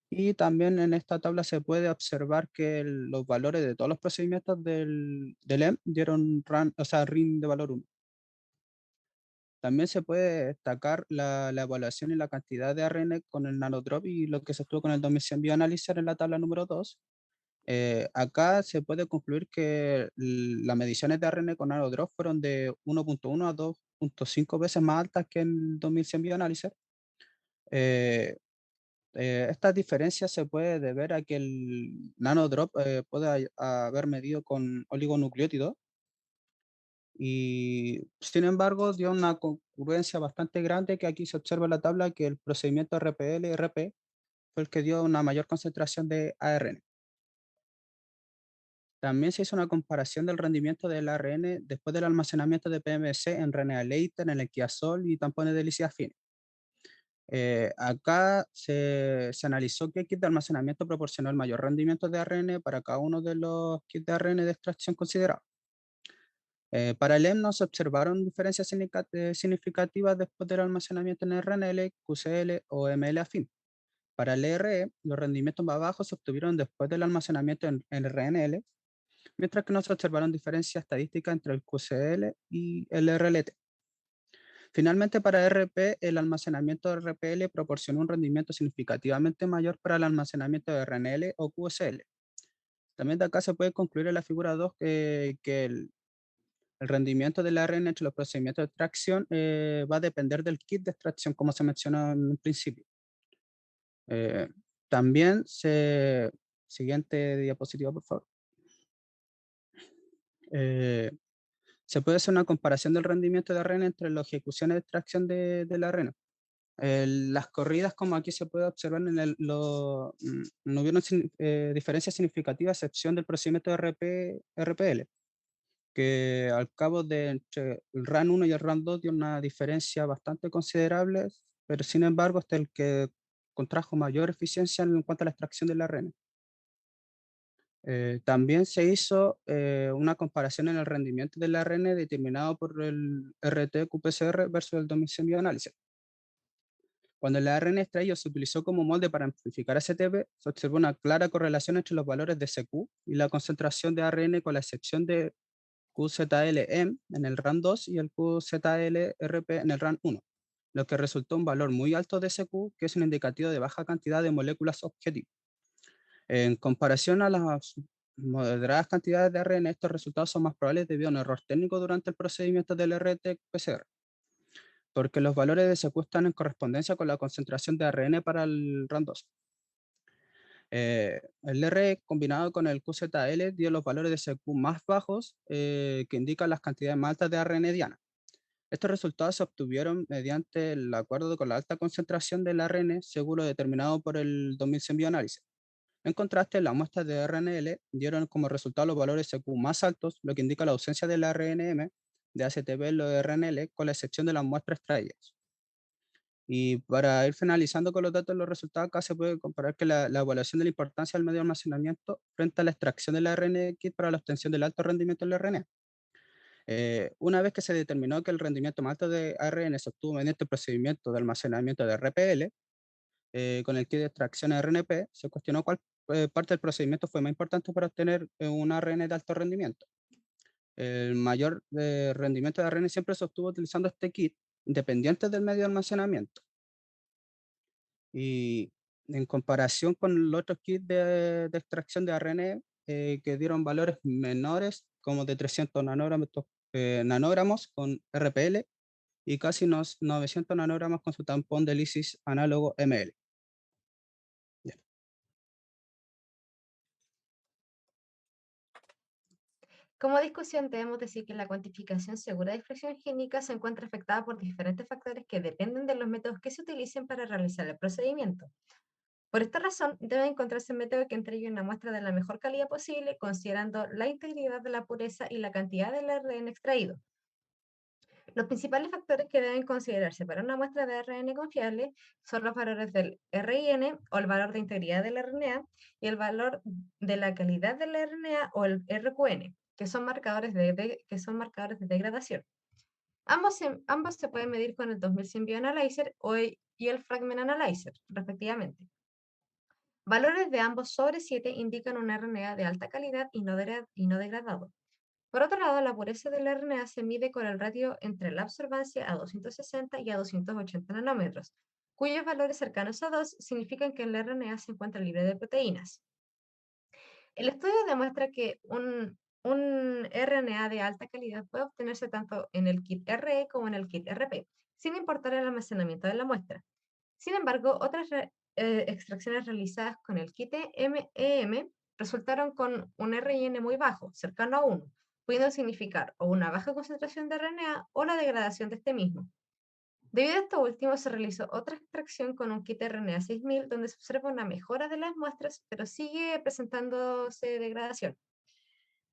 Y también en esta tabla se puede observar que los valores de todos los procedimientos del EM dieron RIN de valor 1. También se puede destacar la evaluación y la cantidad de ARN con el nanodrop y lo que se obtuvo con el 2100 Bioanalyzer en la tabla número 2. Acá se puede concluir que las mediciones de ARN con nanodrop fueron de 1.1 a 2.5 veces más altas que en el 2100 Bioanalyzer. Estas diferencias se puede deber a que el nanodrop puede haber medido con oligonucleótidos, y sin embargo dio una congruencia bastante grande, que aquí se observa en la tabla que el procedimiento RPL-RP fue el que dio una mayor concentración de ARN. También se hizo una comparación del rendimiento del ARN después del almacenamiento de PMC en RNA-Leiter, en el quiazol y tampones de lísidas finas. Acá se analizó qué kit de almacenamiento proporcionó el mayor rendimiento de ARN para cada uno de los kits de ARN de extracción considerados. Para el EM no se observaron diferencias significativas después del almacenamiento en RNL, QCL o ML afín. Para el RE, los rendimientos más bajos se obtuvieron después del almacenamiento en RNL, mientras que no se observaron diferencias estadísticas entre el QCL y el RLT. Finalmente, para RP, el almacenamiento de RPL proporciona un rendimiento significativamente mayor para el almacenamiento de RNL o QSL. También de acá se puede concluir en la figura 2 que el rendimiento del ARN entre los procedimientos de extracción va a depender del kit de extracción, como se mencionó en un principio. También siguiente diapositiva, por favor. Se puede hacer una comparación del rendimiento de ARN entre las ejecuciones de extracción del ARN. Las corridas, como aquí se puede observar, no hubieron diferencias significativas, a excepción del procedimiento de RPL, que al cabo de entre el RAN 1 y el RAN 2 dio una diferencia bastante considerable, pero sin embargo este es el que contrajo mayor eficiencia en cuanto a la extracción del ARN. También se hizo una comparación en el rendimiento del ARN determinado por el RT-qPCR versus el dominio bioanálisis. Cuando el ARN extraído se utilizó como molde para amplificar STP, se observó una clara correlación entre los valores de SQ y la concentración de ARN, con la excepción de QZL-M en el RAN 2 y el QZL-RP en el RAN 1, lo que resultó un valor muy alto de SQ, que es un indicativo de baja cantidad de moléculas objetivo. En comparación a las moderadas cantidades de ARN, estos resultados son más probables debido a un error técnico durante el procedimiento del RT-PCR, porque los valores de SQ están en correspondencia con la concentración de ARN para el RAN 2. El R combinado con el QZL dio los valores de SQ más bajos, que indican las cantidades más altas de ARN diana. Estos resultados se obtuvieron mediante el acuerdo con la alta concentración del ARN seguro determinado por el 2100 bioanálisis. En contraste, las muestras de RNL dieron como resultado los valores SQ más altos, lo que indica la ausencia del RNM de ACTB en los RNL, con la excepción de las muestras extraídas. Y para ir finalizando con los datos de los resultados, acá se puede comparar que la evaluación de la importancia del medio de almacenamiento frente a la extracción del ARN kit para la obtención del alto rendimiento del RNA. Una vez que se determinó que el rendimiento más alto de ARN se obtuvo mediante el procedimiento de almacenamiento de RPL, con el kit de extracción RNP, se cuestionó cuál parte del procedimiento fue más importante para obtener un ARN de alto rendimiento. El mayor rendimiento de ARN siempre se obtuvo utilizando este kit, independiente del medio de almacenamiento. Y en comparación con los otros kits de extracción de ARN que dieron valores menores, como de 300 nanogramos con RPL y casi 900 nanogramos con su tampón de lisis análogo ML. Como discusión, debemos decir que la cuantificación segura de expresión génica se encuentra afectada por diferentes factores que dependen de los métodos que se utilicen para realizar el procedimiento. Por esta razón, debe encontrarse un método que entregue una muestra de la mejor calidad posible, considerando la integridad de la pureza y la cantidad del ARN extraído. Los principales factores que deben considerarse para una muestra de ARN confiable son los valores del RIN o el valor de integridad del RNA y el valor de la calidad del RNA o el RQN, que son marcadores de degradación. Ambos se pueden medir con el 2100 Bioanalyzer y el Fragment Analyzer, respectivamente. Valores de ambos sobre 7 indican un RNA de alta calidad y no degradado. Por otro lado, la pureza del RNA se mide con el ratio entre la absorbancia a 260 y a 280 nanómetros, cuyos valores cercanos a 2 significan que el RNA se encuentra libre de proteínas. El estudio demuestra que un RNA de alta calidad puede obtenerse tanto en el kit RE como en el kit RP, sin importar el almacenamiento de la muestra. Sin embargo, otras extracciones realizadas con el kit EM resultaron con un RIN muy bajo, cercano a 1, pudiendo significar o una baja concentración de RNA o la degradación de este mismo. Debido a esto último, se realizó otra extracción con un kit RNA 6000, donde se observa una mejora de las muestras, pero sigue presentándose degradación.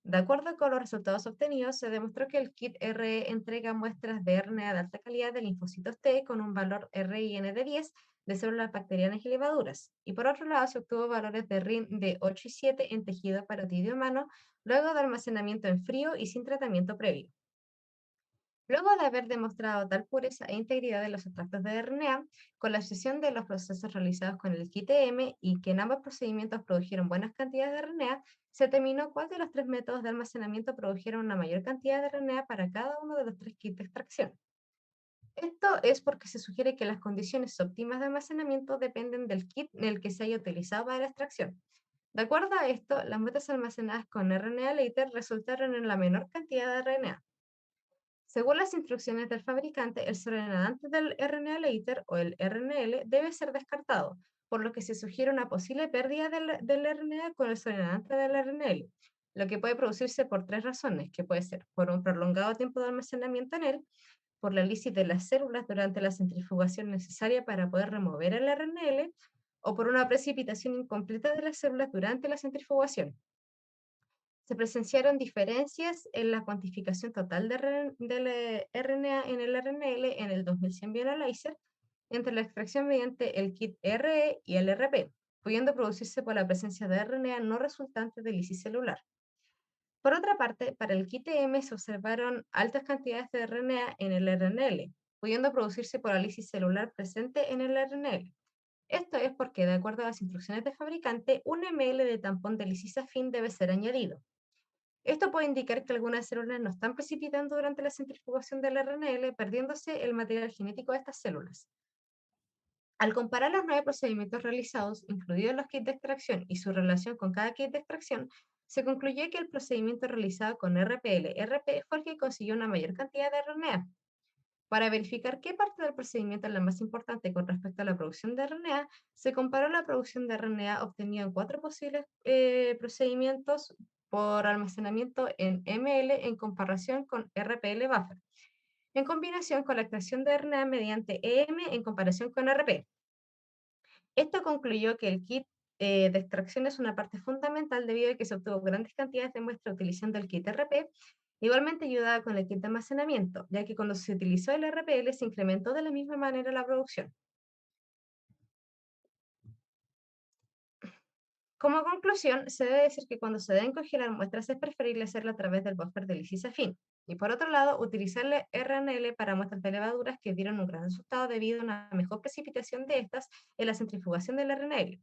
De acuerdo con los resultados obtenidos, se demostró que el kit RE entrega muestras de RNA de alta calidad de linfocitos T con un valor RIN de 10 de células bacterianas y levaduras, y por otro lado se obtuvo valores de RIN de 8 y 7 en tejido parotidio humano luego de almacenamiento en frío y sin tratamiento previo. Luego de haber demostrado tal pureza e integridad de los extractos de RNA, con la excepción de los procesos realizados con el kit EM y que en ambos procedimientos produjeron buenas cantidades de RNA, se determinó cuál de los tres métodos de almacenamiento produjeron una mayor cantidad de RNA para cada uno de los tres kits de extracción. Esto es porque se sugiere que las condiciones óptimas de almacenamiento dependen del kit en el que se haya utilizado para la extracción. De acuerdo a esto, las muestras almacenadas con RNA later resultaron en la menor cantidad de RNA. Según las instrucciones del fabricante, el sobrenadante del RNA later o el RNL debe ser descartado, por lo que se sugiere una posible pérdida del RNA con el sobrenadante del RNL, lo que puede producirse por tres razones, que puede ser por un prolongado tiempo de almacenamiento en él, por la lisis de las células durante la centrifugación necesaria para poder remover el RNL, o por una precipitación incompleta de las células durante la centrifugación. Se presenciaron diferencias en la cuantificación total del RNA en el RNL en el 2100 Bioanalyzer entre la extracción mediante el kit RE y el RP, pudiendo producirse por la presencia de RNA no resultante de lisis celular. Por otra parte, para el kit EM se observaron altas cantidades de RNA en el RNL, pudiendo producirse por la lisis celular presente en el RNL. Esto es porque, de acuerdo a las instrucciones del fabricante, 1 ml de tampón de lisis afín debe ser añadido. Esto puede indicar que algunas células no están precipitando durante la centrifugación del RNL, perdiéndose el material genético de estas células. Al comparar los 9 procedimientos realizados, incluidos los kits de extracción y su relación con cada kit de extracción, se concluyó que el procedimiento realizado con RPL-RP fue el que consiguió una mayor cantidad de RNA. Para verificar qué parte del procedimiento es la más importante con respecto a la producción de RNA, se comparó la producción de RNA obtenida en 4 posibles procedimientos por almacenamiento en ml en comparación con RPL buffer, en combinación con la extracción de RNA mediante EM en comparación con RP. Esto concluyó que el kit de extracción es una parte fundamental debido a que se obtuvo grandes cantidades de muestra utilizando el kit RP, igualmente ayudada con el kit de almacenamiento, ya que cuando se utilizó el RPL se incrementó de la misma manera la producción. Como conclusión, se debe decir que cuando se deben congelar muestras es preferible hacerlo a través del buffer de lisis afín. Y por otro lado, utilizar el RNL para muestras de levaduras que dieron un gran resultado debido a una mejor precipitación de estas en la centrifugación del RNL.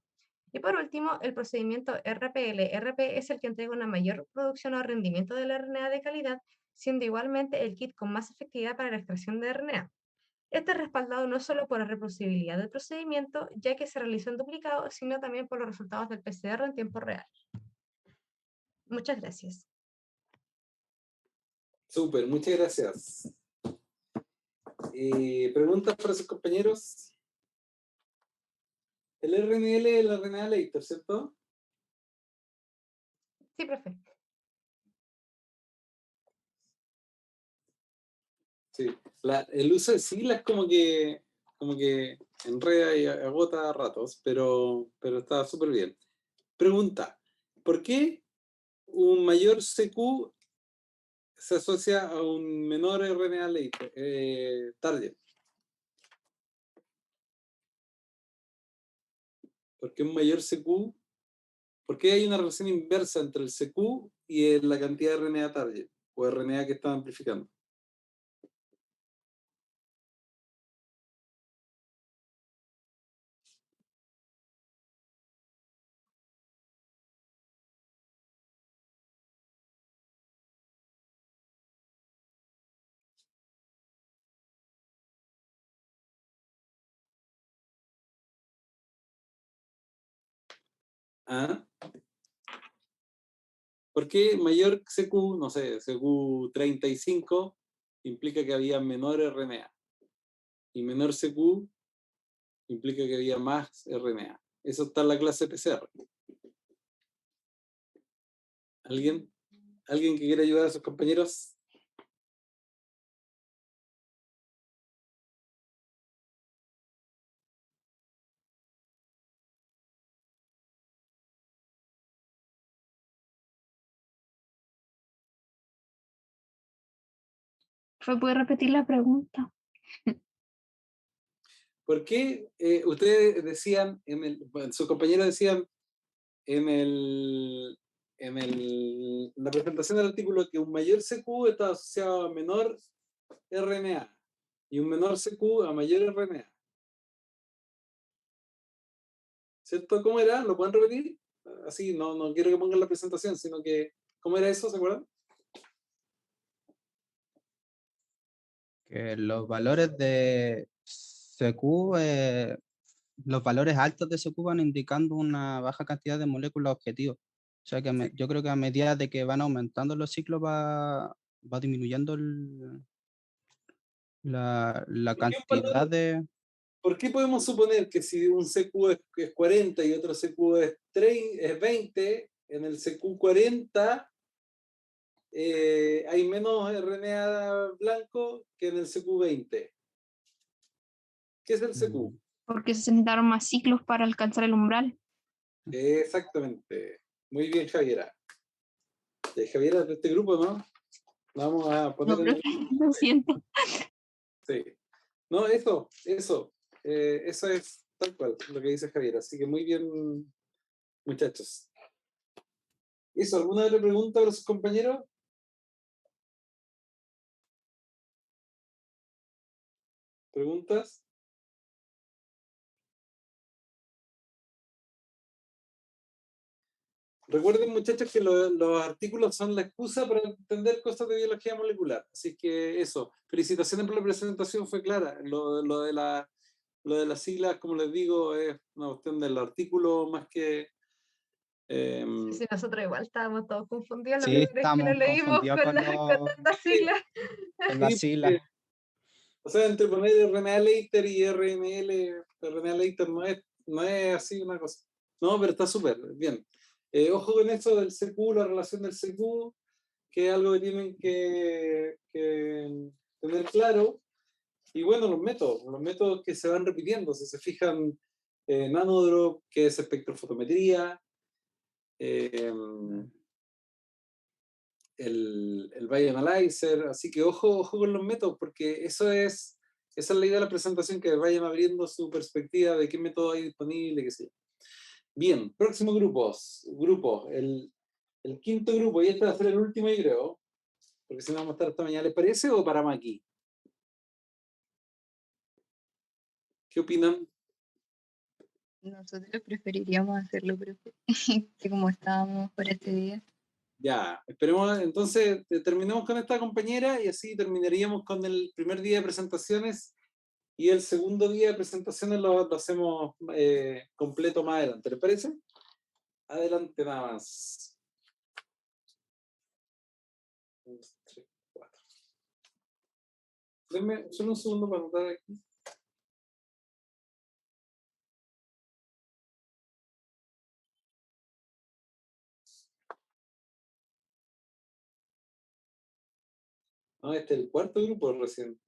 Y por último, el procedimiento RPL-RP es el que entrega una mayor producción o rendimiento del RNA de calidad, siendo igualmente el kit con más efectividad para la extracción de RNA. Este es respaldado no solo por la reproducibilidad del procedimiento, ya que se realizó en duplicado, sino también por los resultados del PCR en tiempo real. Muchas gracias. Súper, muchas gracias. ¿Preguntas para sus compañeros? El RNL es el RNA later, ¿cierto? Sí, profe. Sí. El uso de siglas como que enreda y agota a ratos, pero está súper bien. Pregunta, ¿por qué un mayor CQ se asocia a un menor RNA later, target? ¿Por qué un mayor CQ? ¿Por qué hay una relación inversa entre el CQ y la cantidad de RNA target o RNA que está amplificando? ¿Ah? ¿Por qué mayor CQ, no sé, CQ 35 implica que había menor RNA? Y menor CQ implica que había más RNA. Eso está en la clase PCR. ¿Alguien? ¿Alguien que quiera ayudar a sus compañeros? ¿Puede repetir la pregunta? ¿Por qué ustedes decían, sus compañeros decían en la presentación del artículo que un mayor CQ está asociado a menor RNA y un menor CQ a mayor RNA? ¿Cierto? ¿Cómo era? ¿Lo pueden repetir? Así, no quiero que pongan la presentación, sino que, ¿cómo era eso? ¿Se acuerdan? Que los valores de CQ, los valores altos de CQ van indicando una baja cantidad de moléculas objetivo. O sea que yo creo que a medida de que van aumentando los ciclos va disminuyendo la cantidad de... ¿Por qué podemos suponer que si un CQ es 40 y otro CQ es 20, en el CQ 40 hay menos RNA blanco que en el CQ 20? ¿Qué es el CQ? Porque se necesitaron más ciclos para alcanzar el umbral. Exactamente. Muy bien, Javiera. Javiera de este grupo, ¿no? Vamos a poner No, en el... lo siento. Sí. No, eso es tal cual lo que dice Javiera. Así que muy bien, muchachos. ¿Eso? ¿Alguna otra pregunta para sus compañeros? ¿Preguntas? Recuerden, muchachos, que los artículos son la excusa para entender cosas de biología molecular. Así que eso, felicitaciones por la presentación, fue clara. Lo de las siglas, como les digo, es una cuestión del artículo más que... Sí, nosotros igual estábamos todos confundidos la Sí, primera vez que estamos lo leímos confundidos con, con tantas siglas. con las siglas. O sea, entre poner RNA later y RNA later no es así una cosa. No, pero está súper bien. Ojo con eso del CQ, la relación del CQ, que es algo que tienen que tener claro. Y bueno, los métodos que se van repitiendo, si se fijan, Nanodrop, que es espectrofotometría, el Bioanalyzer, así que ojo con los métodos, porque esa es la idea de la presentación, que vayan abriendo su perspectiva de qué método hay disponible, qué sé yo. Bien, próximo grupo, el quinto grupo, y este va a ser el último, yo creo, porque si no vamos a estar hasta mañana, ¿les parece o paramos aquí? ¿Qué opinan? Nosotros preferiríamos hacerlo, profe, que como estábamos por este día. Ya, esperemos, entonces terminemos con esta compañera y así terminaríamos con el primer día de presentaciones y el segundo día de presentaciones lo hacemos completo más adelante. ¿Les parece? Adelante nada más. 1, 2, 3, 4. Denme solo un segundo para anotar aquí. No, este es el cuarto grupo recién.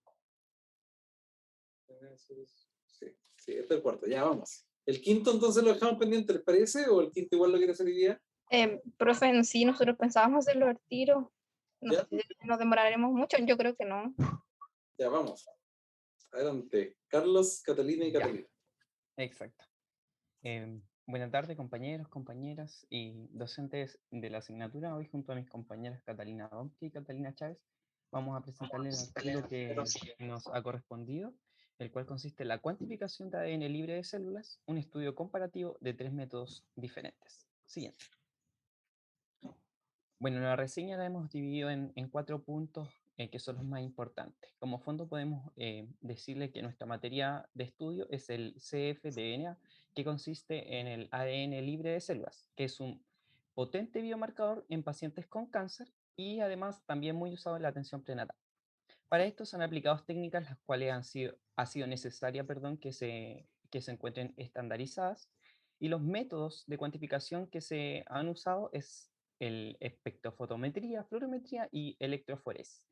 Sí, este es el cuarto, ya vamos. El quinto entonces lo dejamos pendiente, ¿les parece? ¿O el quinto igual lo quiere hacer hoy día? Profe, en sí nosotros pensábamos hacerlo al tiro. No ¿Ya? sé si nos demoraremos mucho, yo creo que no. Ya, vamos. Adelante. Carlos, Catalina y Ya. Catalina. Exacto. Buenas tardes, compañeros, compañeras y docentes de la asignatura. Hoy junto a mis compañeras Catalina Domke y Catalina Chávez vamos a presentarles el artículo que nos ha correspondido, el cual consiste en la cuantificación de ADN libre de células, un estudio comparativo de 3 métodos diferentes. Siguiente. Bueno, la reseña la hemos dividido en 4 puntos que son los más importantes. Como fondo podemos decirle que nuestra materia de estudio es el cfDNA, que consiste en el ADN libre de células, que es un potente biomarcador en pacientes con cáncer y además también muy usado en la atención prenatal. Para esto se han aplicado técnicas las cuales ha sido necesaria que se encuentren estandarizadas, y los métodos de cuantificación que se han usado es el espectrofotometría, fluorometría y electroforesis.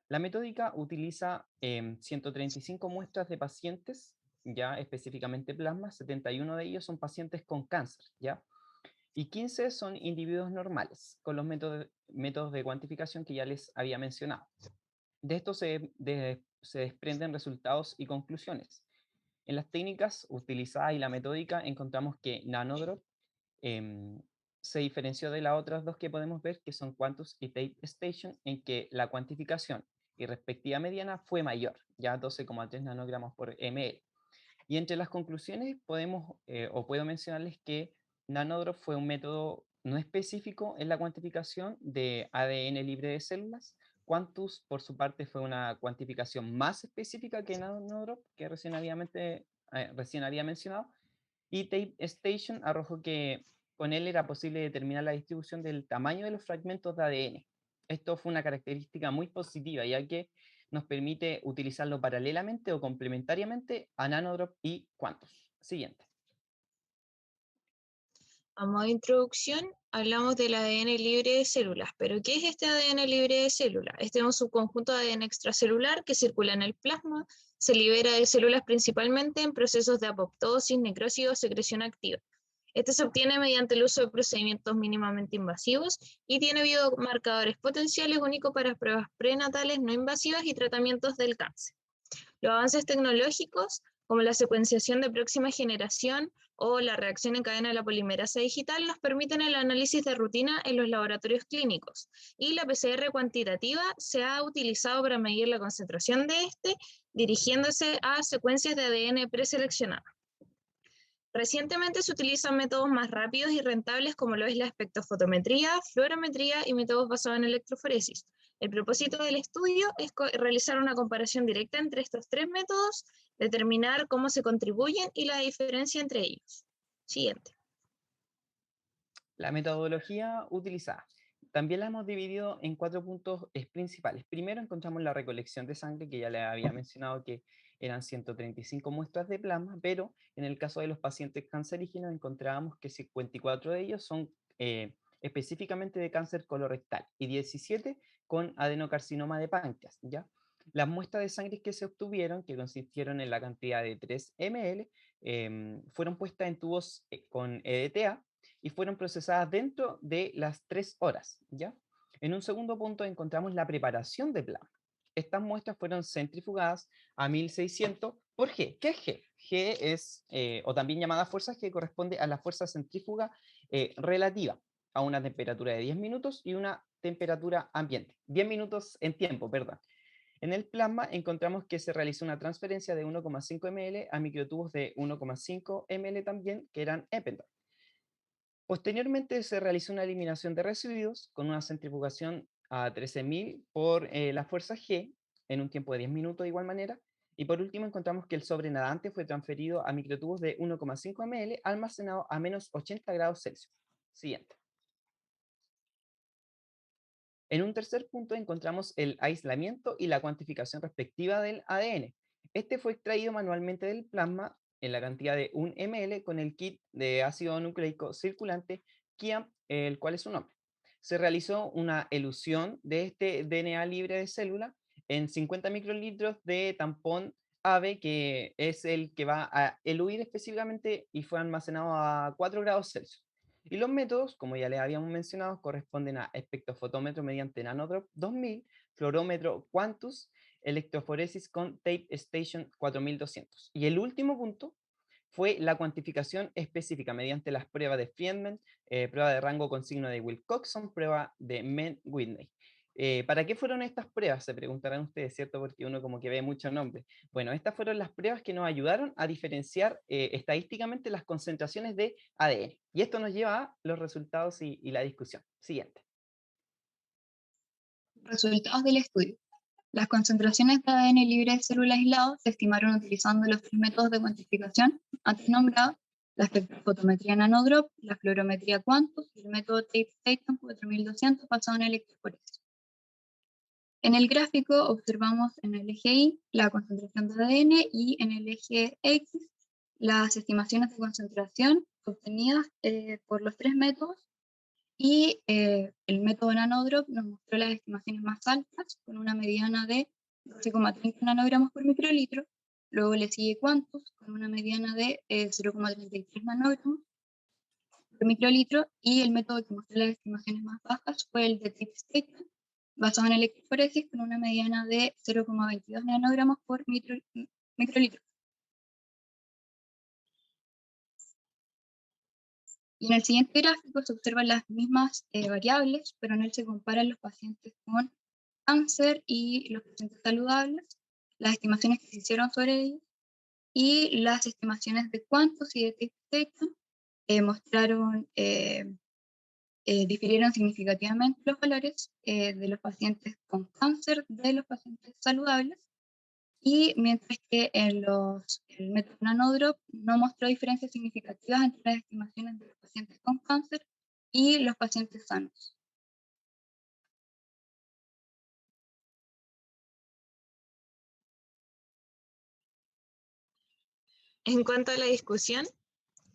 La metódica utiliza 135 muestras de pacientes, ya específicamente plasma, 71 de ellos son pacientes con cáncer, ¿ya? Y 15 son individuos normales, con los métodos de cuantificación que ya les había mencionado. De esto se desprenden resultados y conclusiones. En las técnicas utilizadas y la metódica encontramos que Nanodrop se diferenció de las otras dos que podemos ver, que son Quantus y Tape Station, en que la cuantificación y respectiva mediana fue mayor, ya 12,3 nanogramos por ml. Y entre las conclusiones puedo mencionarles que Nanodrop fue un método no específico en la cuantificación de ADN libre de células, Quantus, por su parte, fue una cuantificación más específica que Nanodrop, que recién había mencionado, y Tape Station arrojó que con él era posible determinar la distribución del tamaño de los fragmentos de ADN. Esto fue una característica muy positiva, ya que nos permite utilizarlo paralelamente o complementariamente a Nanodrop y Quantus. Siguiente. A modo de introducción, hablamos del ADN libre de células, pero ¿qué es este ADN libre de células? Este es un subconjunto de ADN extracelular que circula en el plasma, se libera de células principalmente en procesos de apoptosis, necrosis o secreción activa. Este se obtiene mediante el uso de procedimientos mínimamente invasivos y tiene biomarcadores potenciales únicos para pruebas prenatales no invasivas y tratamientos del cáncer. Los avances tecnológicos, como la secuenciación de próxima generación o la reacción en cadena de la polimerasa digital, nos permiten el análisis de rutina en los laboratorios clínicos, y la PCR cuantitativa se ha utilizado para medir la concentración de este, dirigiéndose a secuencias de ADN preseleccionadas. Recientemente se utilizan métodos más rápidos y rentables como lo es la espectrofotometría, fluorometría y métodos basados en electroforesis. El propósito del estudio es realizar una comparación directa entre estos tres métodos, determinar cómo se contribuyen y la diferencia entre ellos. Siguiente. La metodología utilizada. También la hemos dividido en 4 puntos principales. Primero encontramos la recolección de sangre, que ya les había mencionado que eran 135 muestras de plasma, pero en el caso de los pacientes cancerígenos encontrábamos que 54 de ellos son específicamente de cáncer colorectal y 17 con adenocarcinoma de páncreas, ¿ya? Las muestras de sangre que se obtuvieron, que consistieron en la cantidad de 3 ml, fueron puestas en tubos con EDTA, y fueron procesadas dentro de las 3 horas, ¿ya? En un segundo punto encontramos la preparación de plasma. Estas muestras fueron centrifugadas a 1600 por G. ¿Qué es G? G es, o también llamada fuerza G, corresponde a la fuerza centrífuga relativa, a una temperatura de 10 minutos y una temperatura ambiente. 10 minutos en tiempo, perdón. En el plasma encontramos que se realizó una transferencia de 1,5 ml a microtubos de 1,5 ml también, que eran Eppendorf. Posteriormente se realizó una eliminación de residuos con una centrifugación a 13.000 por la fuerza G en un tiempo de 10 minutos de igual manera. Y por último encontramos que el sobrenadante fue transferido a microtubos de 1,5 ml almacenado a menos 80 grados Celsius. Siguiente. En un tercer punto encontramos el aislamiento y la cuantificación respectiva del ADN. Este fue extraído manualmente del plasma en la cantidad de 1 ml con el kit de ácido nucleico circulante KIAM, el cual es su nombre. Se realizó una elución de este DNA libre de célula en 50 microlitros de tampón AVE, que es el que va a eluir específicamente, y fue almacenado a 4 grados Celsius. Y los métodos, como ya les habíamos mencionado, corresponden a espectrofotómetro mediante Nanodrop 2000, fluorómetro Quantus, electroforesis con Tape Station 4200. Y el último punto fue la cuantificación específica mediante las pruebas de Friedman, prueba de rango con signo de Wilcoxon, prueba de Mann-Whitney. ¿Para qué fueron estas pruebas? Se preguntarán ustedes, ¿cierto? Porque uno como que ve muchos nombres. Bueno, estas fueron las pruebas que nos ayudaron a diferenciar estadísticamente las concentraciones de ADN. Y esto nos lleva a los resultados y la discusión. Siguiente. Resultados del estudio. Las concentraciones de ADN libre de células aisladas se estimaron utilizando los 3 métodos de cuantificación antes nombrados: la espectrofotometría Nanodrop, la fluorometría Quantus y el método Tape Station 4200 basado en electroforesis. En el gráfico observamos en el eje Y la concentración de ADN y en el eje X las estimaciones de concentración obtenidas por los 3 métodos, y el método Nanodrop nos mostró las estimaciones más altas con una mediana de 12,30 nanogramos por microlitro. Luego le sigue Quantus con una mediana de 0,33 nanogramos por microlitro, y el método que mostró las estimaciones más bajas fue el de Tape Station, basado en electroforesis, con una mediana de 0,22 nanogramos por microlitro. Y en el siguiente gráfico se observan las mismas variables, pero en él se comparan los pacientes con cáncer y los pacientes saludables, las estimaciones que se hicieron sobre ellos, y las estimaciones de Quantus y de Tape Station mostraron difirieron significativamente los valores de los pacientes con cáncer de los pacientes saludables, y mientras que el método NanoDrop no mostró diferencias significativas entre las estimaciones de los pacientes con cáncer y los pacientes sanos. En cuanto a la discusión,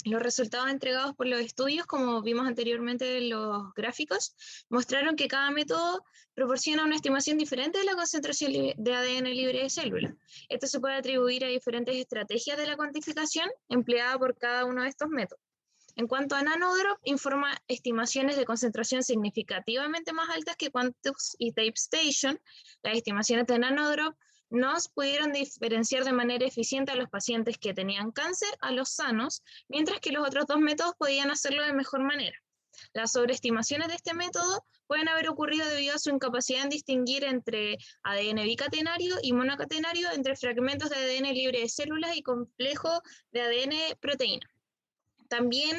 los resultados entregados por los estudios, como vimos anteriormente en los gráficos, mostraron que cada método proporciona una estimación diferente de la concentración de ADN libre de células. Esto se puede atribuir a diferentes estrategias de la cuantificación empleada por cada uno de estos métodos. En cuanto a NanoDrop, informa estimaciones de concentración significativamente más altas que Quantus y TapeStation. Las estimaciones de NanoDrop no pudieron diferenciar de manera eficiente a los pacientes que tenían cáncer a los sanos, mientras que los otros dos métodos podían hacerlo de mejor manera. Las sobreestimaciones de este método pueden haber ocurrido debido a su incapacidad en distinguir entre ADN bicatenario y monocatenario, entre fragmentos de ADN libre de células y complejo de ADN proteína. También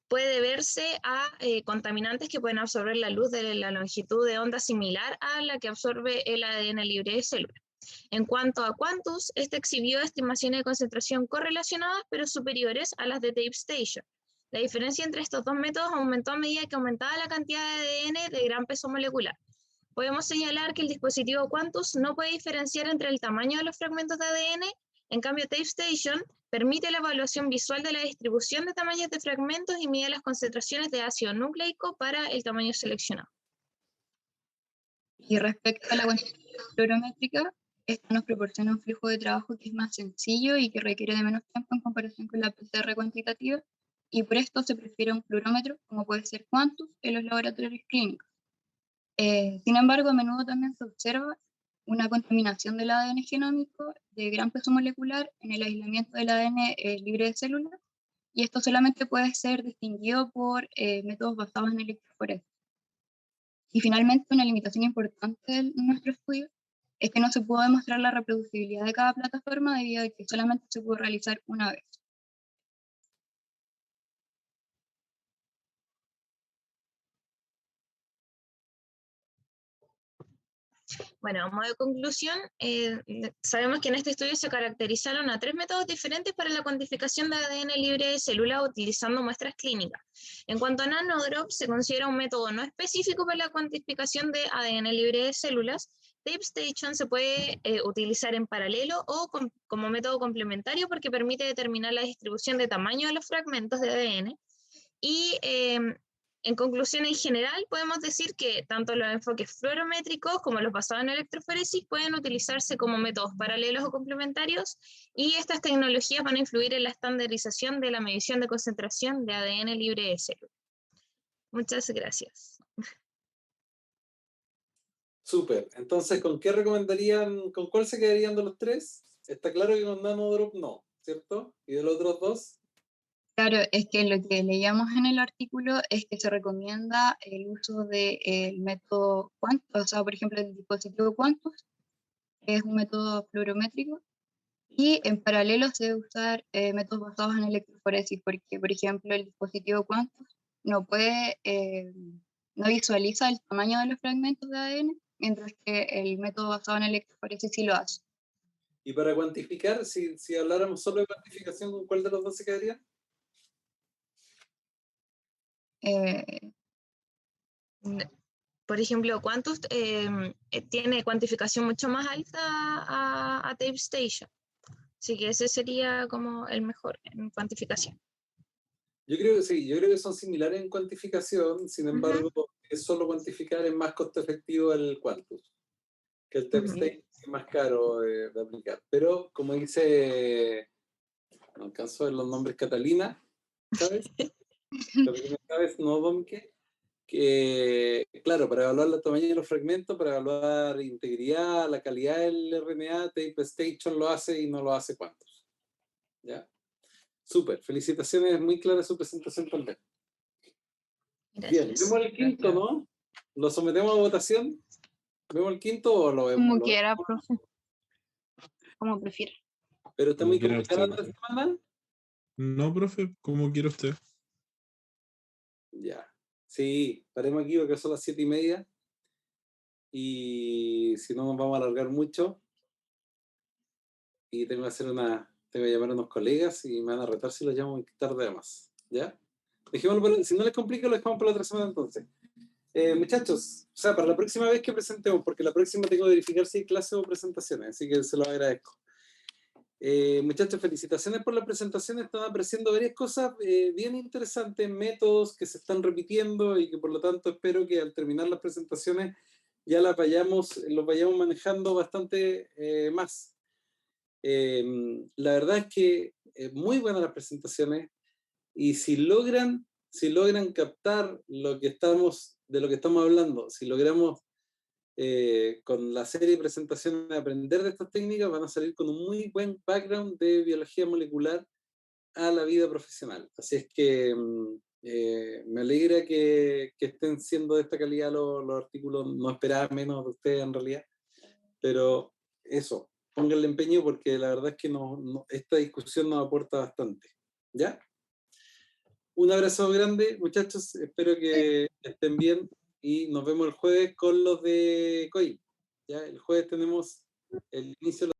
puede deberse a contaminantes que pueden absorber la luz de la longitud de onda similar a la que absorbe el ADN libre de célula. En cuanto a Quantus, este exhibió estimaciones de concentración correlacionadas pero superiores a las de TapeStation. La diferencia entre estos dos métodos aumentó a medida que aumentaba la cantidad de ADN de gran peso molecular. Podemos señalar que el dispositivo Quantus no puede diferenciar entre el tamaño de los fragmentos de ADN. En cambio, TapeStation permite la evaluación visual de la distribución de tamaños de fragmentos y mide las concentraciones de ácido nucleico para el tamaño seleccionado. Y respecto a la cuantificación fluorométrica, esta nos proporciona un flujo de trabajo que es más sencillo y que requiere de menos tiempo en comparación con la PCR cuantitativa, y por esto se prefiere un fluorómetro, como puede ser Quantus, en los laboratorios clínicos. Sin embargo, a menudo también se observa una contaminación del ADN genómico de gran peso molecular en el aislamiento del ADN libre de células, y esto solamente puede ser distinguido por métodos basados en electroforesis. Y finalmente, una limitación importante de nuestro estudio es que no se pudo demostrar la reproducibilidad de cada plataforma debido a que solamente se pudo realizar una vez. Bueno, a modo de conclusión, sabemos que en este estudio se caracterizaron a 3 métodos diferentes para la cuantificación de ADN libre de células utilizando muestras clínicas. En cuanto a NanoDrop, se considera un método no específico para la cuantificación de ADN libre de células. TapeStation se puede utilizar en paralelo o como método complementario porque permite determinar la distribución de tamaño de los fragmentos de ADN. Y en conclusión, en general, podemos decir que tanto los enfoques fluorométricos como los basados en electroforesis pueden utilizarse como métodos paralelos o complementarios, y estas tecnologías van a influir en la estandarización de la medición de concentración de ADN libre de células. Muchas gracias. Súper. Entonces, ¿con qué recomendarían, con cuál se quedarían de los 3? Está claro que con NanoDrop no, ¿cierto? ¿Y de los otros 2? Claro, es que lo que leíamos en el artículo es que se recomienda el uso del método Quantus, o sea, por ejemplo, el dispositivo Quantus, que es un método fluorométrico, y en paralelo se debe usar métodos basados en electroforesis, porque, por ejemplo, el dispositivo Quantus no visualiza el tamaño de los fragmentos de ADN, mientras que el método basado en electroforesis sí lo hace. Y para cuantificar, si habláramos solo de cuantificación, ¿con cuál de los 2 se quedarían? Por ejemplo, Quantus tiene cuantificación mucho más alta a TapeStation. Así que ese sería como el mejor en cuantificación. Yo creo que sí, yo creo que son similares en cuantificación, sin embargo, es solo cuantificar, es más costo efectivo el Quantus, que el TapeStation es más caro de aplicar. Pero, como dice, no alcanzo a ver los nombres, Catalina, ¿sabes? Catalina, ¿sabes? No, Domke. Que, claro, para evaluar el tamaño de los fragmentos, para evaluar integridad, la calidad del RNA, TapeStation lo hace y no lo hace Quantus. ¿Ya? Súper, felicitaciones, muy clara su presentación también. Gracias. Bien, vemos el quinto, ¿no? ¿Lo sometemos a votación? ¿Vemos el quinto o lo vemos? Como quiera, profe. Como prefiera. ¿Pero está Como muy quiera complicada usted, la semana? No, profe, como quiera usted. Ya. Sí, paremos aquí porque son las 7:30 y si no nos vamos a alargar mucho y tengo que llamar a unos colegas y me van a retar si los llamo muy tarde además, ¿ya? Dejémoslo, si no les complica, lo dejamos para la otra semana entonces. Muchachos, o sea, para la próxima vez que presentemos, porque la próxima tengo que verificar si hay clases o presentaciones, así que se los agradezco. Muchachos, felicitaciones por la presentación. Están apareciendo varias cosas bien interesantes, métodos que se están repitiendo y que por lo tanto espero que al terminar las presentaciones ya los vayamos manejando bastante más. La verdad es que muy buenas las presentaciones y si logran captar de lo que estamos hablando, si logramos con la serie de presentaciones aprender de estas técnicas, van a salir con un muy buen background de biología molecular a la vida profesional. Así es que me alegra que estén siendo de esta calidad los artículos. No esperaba menos de ustedes en realidad, pero eso, pónganle empeño porque la verdad es que esta discusión nos aporta bastante. ¿Ya? Un abrazo grande, muchachos. Espero que estén bien y nos vemos el jueves con los de COI. ¿Ya? El jueves tenemos el inicio de